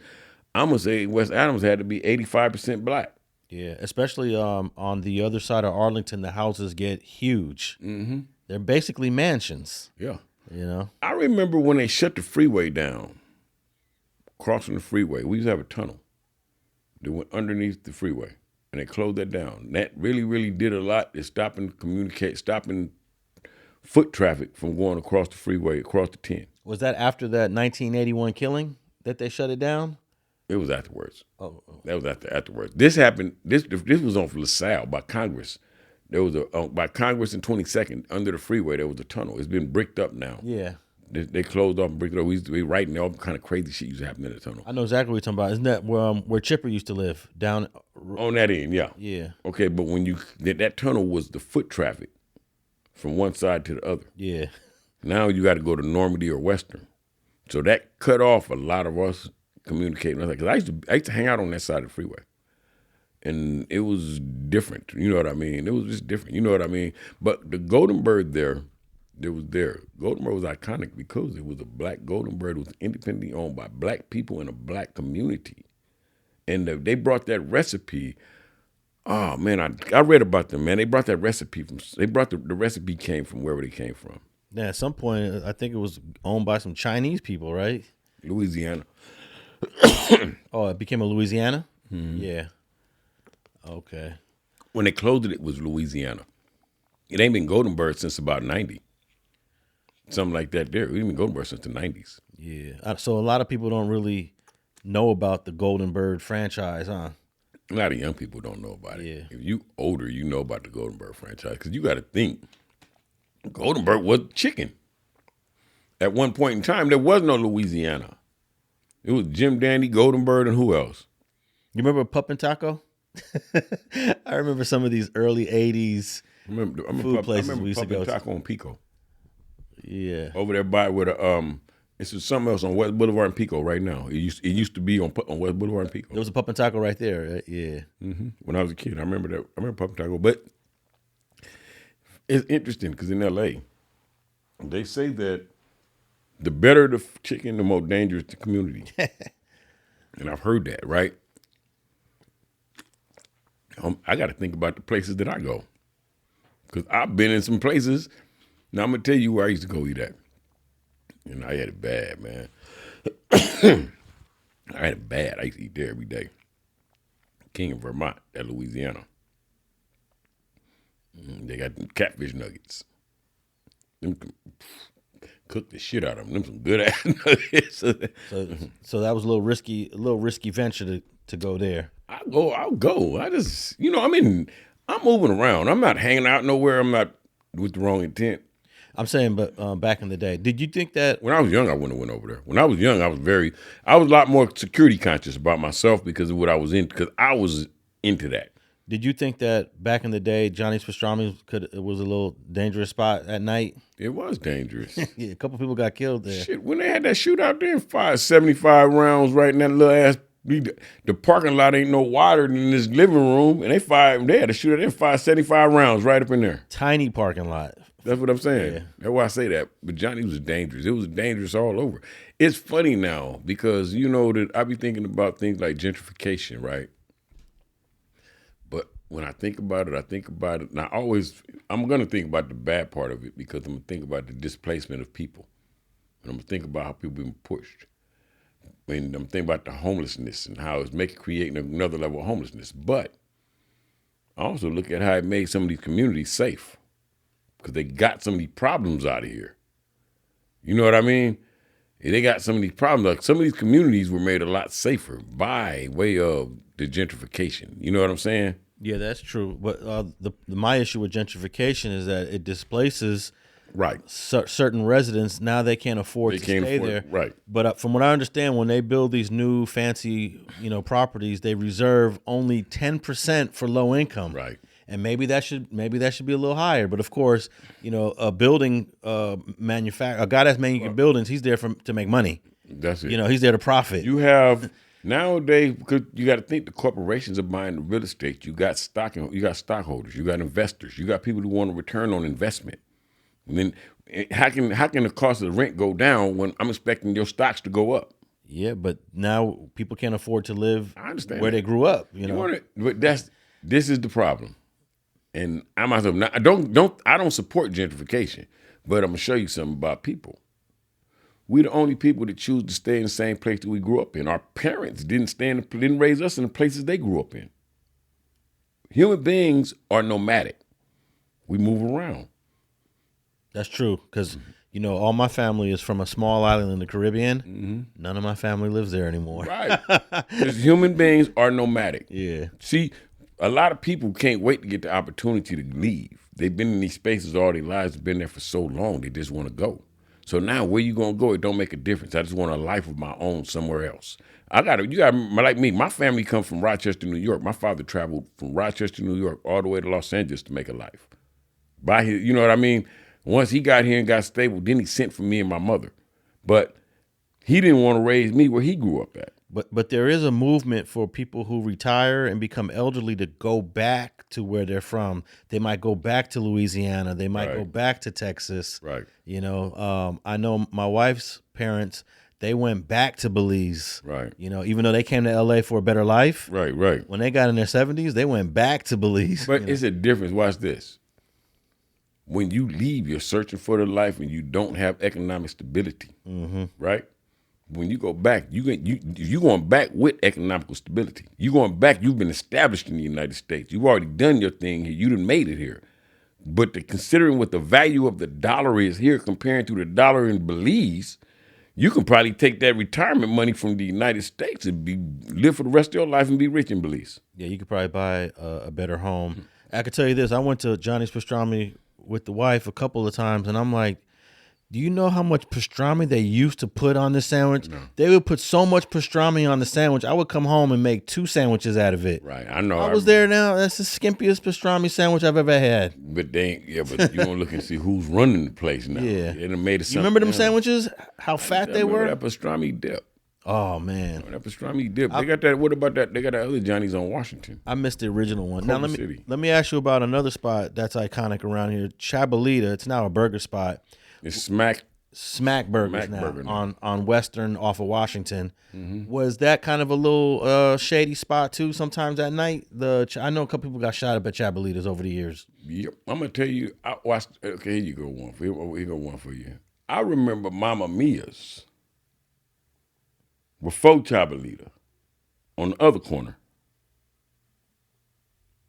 I'm going to say West Adams had to be 85% black. Yeah, especially on the other side of Arlington, the houses get huge. Mm-hmm. They're basically mansions. Yeah. You know? I remember when they shut the freeway down, crossing the freeway, we used to have a tunnel that went underneath the freeway, and they closed that down. That really, really did a lot. It's stopping foot traffic from going across the freeway, across the 10. Was that after that 1981 killing that they shut it down? It was afterwards. Oh. That was afterwards. This happened. This was on LaSalle by Congress. There was by Congress and 22nd under the freeway. There was a tunnel. It's been bricked up now. Yeah. They closed off and bricked it up. We used to be writing all kind of crazy shit used to happen in the tunnel. I know exactly what you're talking about. Isn't that where Chipper used to live down? On that end, yeah. Yeah. Okay, but when that tunnel was the foot traffic from one side to the other. Yeah. Now you got to go to Normandie or Western. So that cut off a lot of us communicating. Because I used to hang out on that side of the freeway. And it was different. You know what I mean? It was just different. You know what I mean? But the Golden Bird there. Golden Bird was iconic because it was a black Golden Bird. It was independently owned by black people in a black community. And they brought that recipe. Oh, man, I read about them, man. They brought that recipe the recipe came from wherever they came from. Yeah, at some point, I think it was owned by some Chinese people, right? Louisiana. Oh, it became a Louisiana? Mm-hmm. Yeah. Okay. When they closed it, it was Louisiana. It ain't been Golden Bird since about 90. Something like that there. We ain't been Golden Bird since the 90s. Yeah. So a lot of people don't really know about the Golden Bird franchise, huh? A lot of young people don't know about it. Yeah. If you older, you know about the Golden Bird franchise because you got to think Golden Bird was chicken. At one point in time, there was no Louisiana. It was Jim Dandy, Golden Bird, and who else? You remember Pup and Taco? I remember some of these early 80s food places we used to go to. Taco on Pico. Yeah. Over there by where the this is something else on West Boulevard and Pico right now. It used to be on West Boulevard and Pico. There was a Pup and Taco right there, right? Yeah. Mm-hmm. When I was a kid, I remember that. I remember Pup and Taco, but it's interesting because in L.A. they say that the better the chicken, the more dangerous the community. And I've heard that, right? I got to think about the places that I go because I've been in some places. Now, I'm going to tell you where I used to go eat at. And I had it bad, man. I had it bad. I used to eat there every day. King of Vermont at Louisiana. They got them catfish nuggets. Them cook the shit out of them. Them some good ass nuggets. So that was a little risky venture to go there. I'll go. I just, I'm moving around. I'm not hanging out nowhere. I'm not with the wrong intent. I'm saying, but back in the day, did you think that when I was young, I wouldn't have went over there. When I was young, I was a lot more security conscious about myself because of what I was in, because I was into that. Did you think that back in the day, Johnny's Pastrami was a little dangerous spot at night? It was dangerous. Yeah, a couple people got killed there. Shit, when they had that shootout there, 75 rounds right in that little ass. The parking lot ain't no wider than this living room, and they had a shootout there, 75 rounds right up in there. Tiny parking lot. That's what I'm saying. Yeah. That's why I say that. But Johnny was dangerous. It was dangerous all over. It's funny now because that I be thinking about things like gentrification, right? But when I think about it, and I'm going to think about the bad part of it because I'm going to think about the displacement of people. And I'm going to think about how people being pushed. And I'm thinking about the homelessness and how it's creating another level of homelessness. But I also look at how it made some of these communities safe because they got some of these problems out of here. You know what I mean? They got some of these problems. Like some of these communities were made a lot safer by way of the gentrification. You know what I'm saying? Yeah, that's true. But my issue with gentrification is that it displaces Right. certain residents. Now they can't afford to stay there. Right. But from what I understand, when they build these new fancy, properties, they reserve only 10% for low income. Right. And maybe that should be a little higher. But of course, a building a guy that's making buildings, he's there to make money. That's it. He's there to profit. You have nowadays, because you got to think the corporations are buying the real estate. You got stockholders, you got investors, you got people who want a return on investment. And then how can the cost of the rent go down when I'm expecting your stocks to go up? Yeah, but now people can't afford to live where they grew up. But this is the problem. And I myself, I don't support gentrification, but I'm gonna show you something about people. We're the only people that choose to stay in the same place that we grew up in. Our parents didn't raise us in the places they grew up in. Human beings are nomadic. We move around. That's true, because all my family is from a small island in the Caribbean. Mm-hmm. None of my family lives there anymore. Right, because human beings are nomadic. Yeah. See, a lot of people can't wait to get the opportunity to leave. They've been in these spaces all their lives, been there for so long, they just want to go. So now where you gonna go, it don't make a difference. I just want a life of my own somewhere else. You got like me, my family comes from Rochester, New York. My father traveled from Rochester, New York, all the way to Los Angeles to make a life. You know what I mean? Once he got here and got stable, then he sent for me and my mother. But he didn't want to raise me where he grew up at. But there is a movement for people who retire and become elderly to go back to where they're from. They might go back to Louisiana. They might go back to Texas. Right. I know my wife's parents, they went back to Belize. Right. Even though they came to LA for a better life. Right, right. When they got in their 70s, they went back to Belize. But it's a difference. Watch this. When you leave, you're searching for the life and you don't have economic stability, right? When you go back, you're going back with economical stability. You're going back, you've been established in the United States. You've already done your thing here. You done made it here. But considering what the value of the dollar is here comparing to the dollar in Belize, you can probably take that retirement money from the United States and live for the rest of your life and be rich in Belize. Yeah, you could probably buy a better home. I could tell you this. I went to Johnny's Pastrami with the wife a couple of times, and I'm like, do you know how much pastrami they used to put on the sandwich? No. They would put so much pastrami on the sandwich, I would come home and make 2 sandwiches out of it. Right, I know. I was there now. That's the skimpiest pastrami sandwich I've ever had. But but you want to look and see who's running the place now. Yeah. They done made it. You remember them sandwiches? How fat they were? That pastrami dip. Oh, man. That pastrami dip. They got that. What about that? They got that other Johnny's on Washington. I missed the original one. Culver Now, City. let me ask you about another spot that's iconic around here. Chabolita. It's now a burger spot. It's Smack Burgers now Burger on Western off of Washington. Mm-hmm. Was that kind of a little shady spot too? Sometimes at night, I know a couple people got shot up at Chabolitas over the years. Yep, I'm gonna tell you. I watched. Okay, here you go one. Here go one for you. I remember Mama Mia's before Chabolita on the other corner.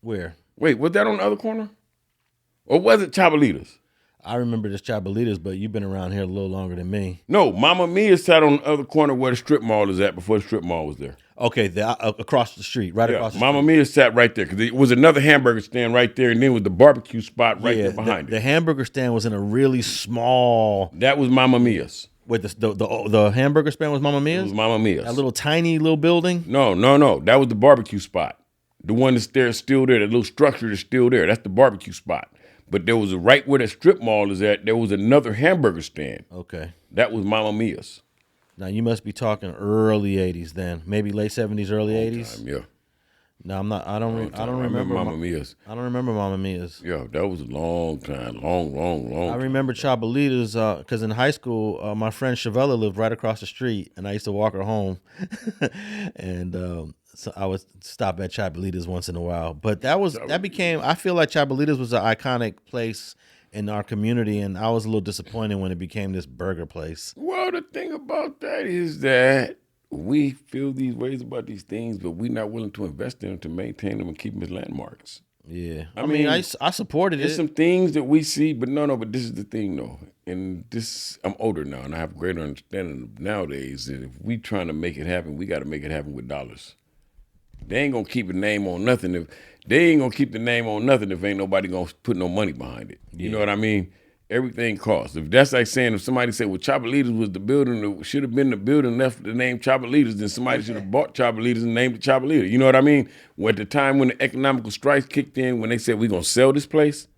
Where? Wait, was that on the other corner, or was it Chabolita's? I remember this Chabolitas, but you've been around here a little longer than me. No, Mama Mia sat on the other corner where the strip mall is at before the strip mall was there. Okay, across the street, across the street. Mama Mia sat right there because it was another hamburger stand right there, and then was the barbecue spot right there behind it. The hamburger stand was in a really small. That was Mama Mia's. Wait, the hamburger stand was Mama Mia's? It was Mama Mia's. That little tiny little building? No. That was the barbecue spot. The one that's there, still there. The little structure is still there. That's the barbecue spot. But there was right where the strip mall is at, there was another hamburger stand. Okay. That was Mama Mia's. Now, you must be talking early 80s then. Maybe late 70s, early 80s? Yeah. No, I'm not. I don't remember Mama Mia's. I don't remember Mama Mia's. Yeah, that was a long time. Long. I remember Chabolitas because in high school, my friend Chavella lived right across the street, and I used to walk her home. And so I would stop at Chabolitas once in a while. But I feel like Chabolitas was an iconic place in our community, and I was a little disappointed when it became this burger place. Well, the thing about that is that we feel these ways about these things, but we're not willing to invest in them to maintain them and keep them as landmarks. Yeah. I mean, I supported there's it. some things that we see, but but this is the thing though. And I'm older now and I have greater understanding of nowadays that if we trying to make it happen, we got to make it happen with dollars. They ain't gonna keep a name on nothing if ain't nobody gonna put no money behind it. You know what I mean? Everything costs. If that's like saying if somebody said, well, Chapalitas was the building that should have been the building left the name Chapalitas, then somebody should have bought Chapalitas and named it Chapalita. You know what I mean? Well, at the time when the economical strikes kicked in, when they said we're gonna sell this place,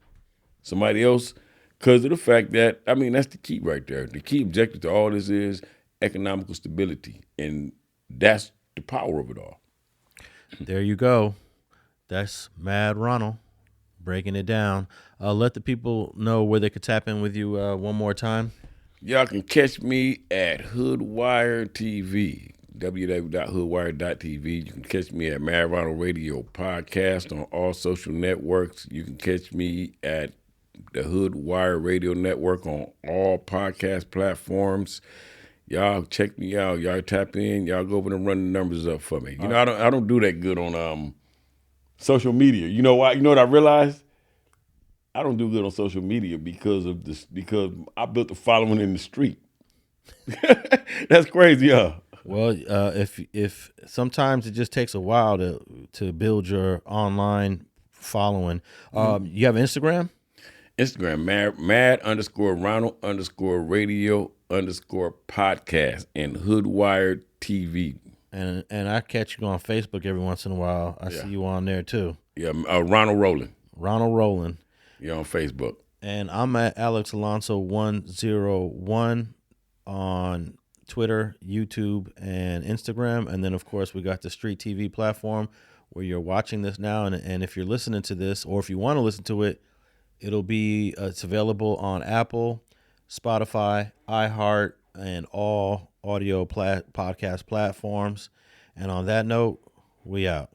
somebody else, because of the fact that, that's the key right there. The key objective to all this is economical stability. And that's the power of it all. There you go. That's Madd Ronald breaking it down. Let the people know where they could tap in with you one more time. Y'all can catch me at Hoodwire TV, www.hoodwire.tv. You can catch me at Madd Ronald Radio Podcast on all social networks. You can catch me at the Hoodwire Radio Network on all podcast platforms. Y'all check me out. Y'all tap in. Y'all go over and run the numbers up for me. I don't do that good on social media. You know why? You know what I realized? I don't do good on social media because I built a following in the street. That's crazy, huh? Well, if sometimes it just takes a while to build your online following. You have Instagram? Instagram, Madd_Ronald_radio_podcast and Hoodwire TV. And I catch you on Facebook every once in a while. I see you on there too. Yeah, Ronald Rollin. Ronald Rollin. You're on Facebook. And I'm at Alex Alonso 101 on Twitter, YouTube, and Instagram. And then, of course, we got the Street TV platform where you're watching this now. And if you're listening to this, or if you want to listen to it, it's available on Apple, Spotify, iHeart, and all audio podcast platforms. And on that note, we out.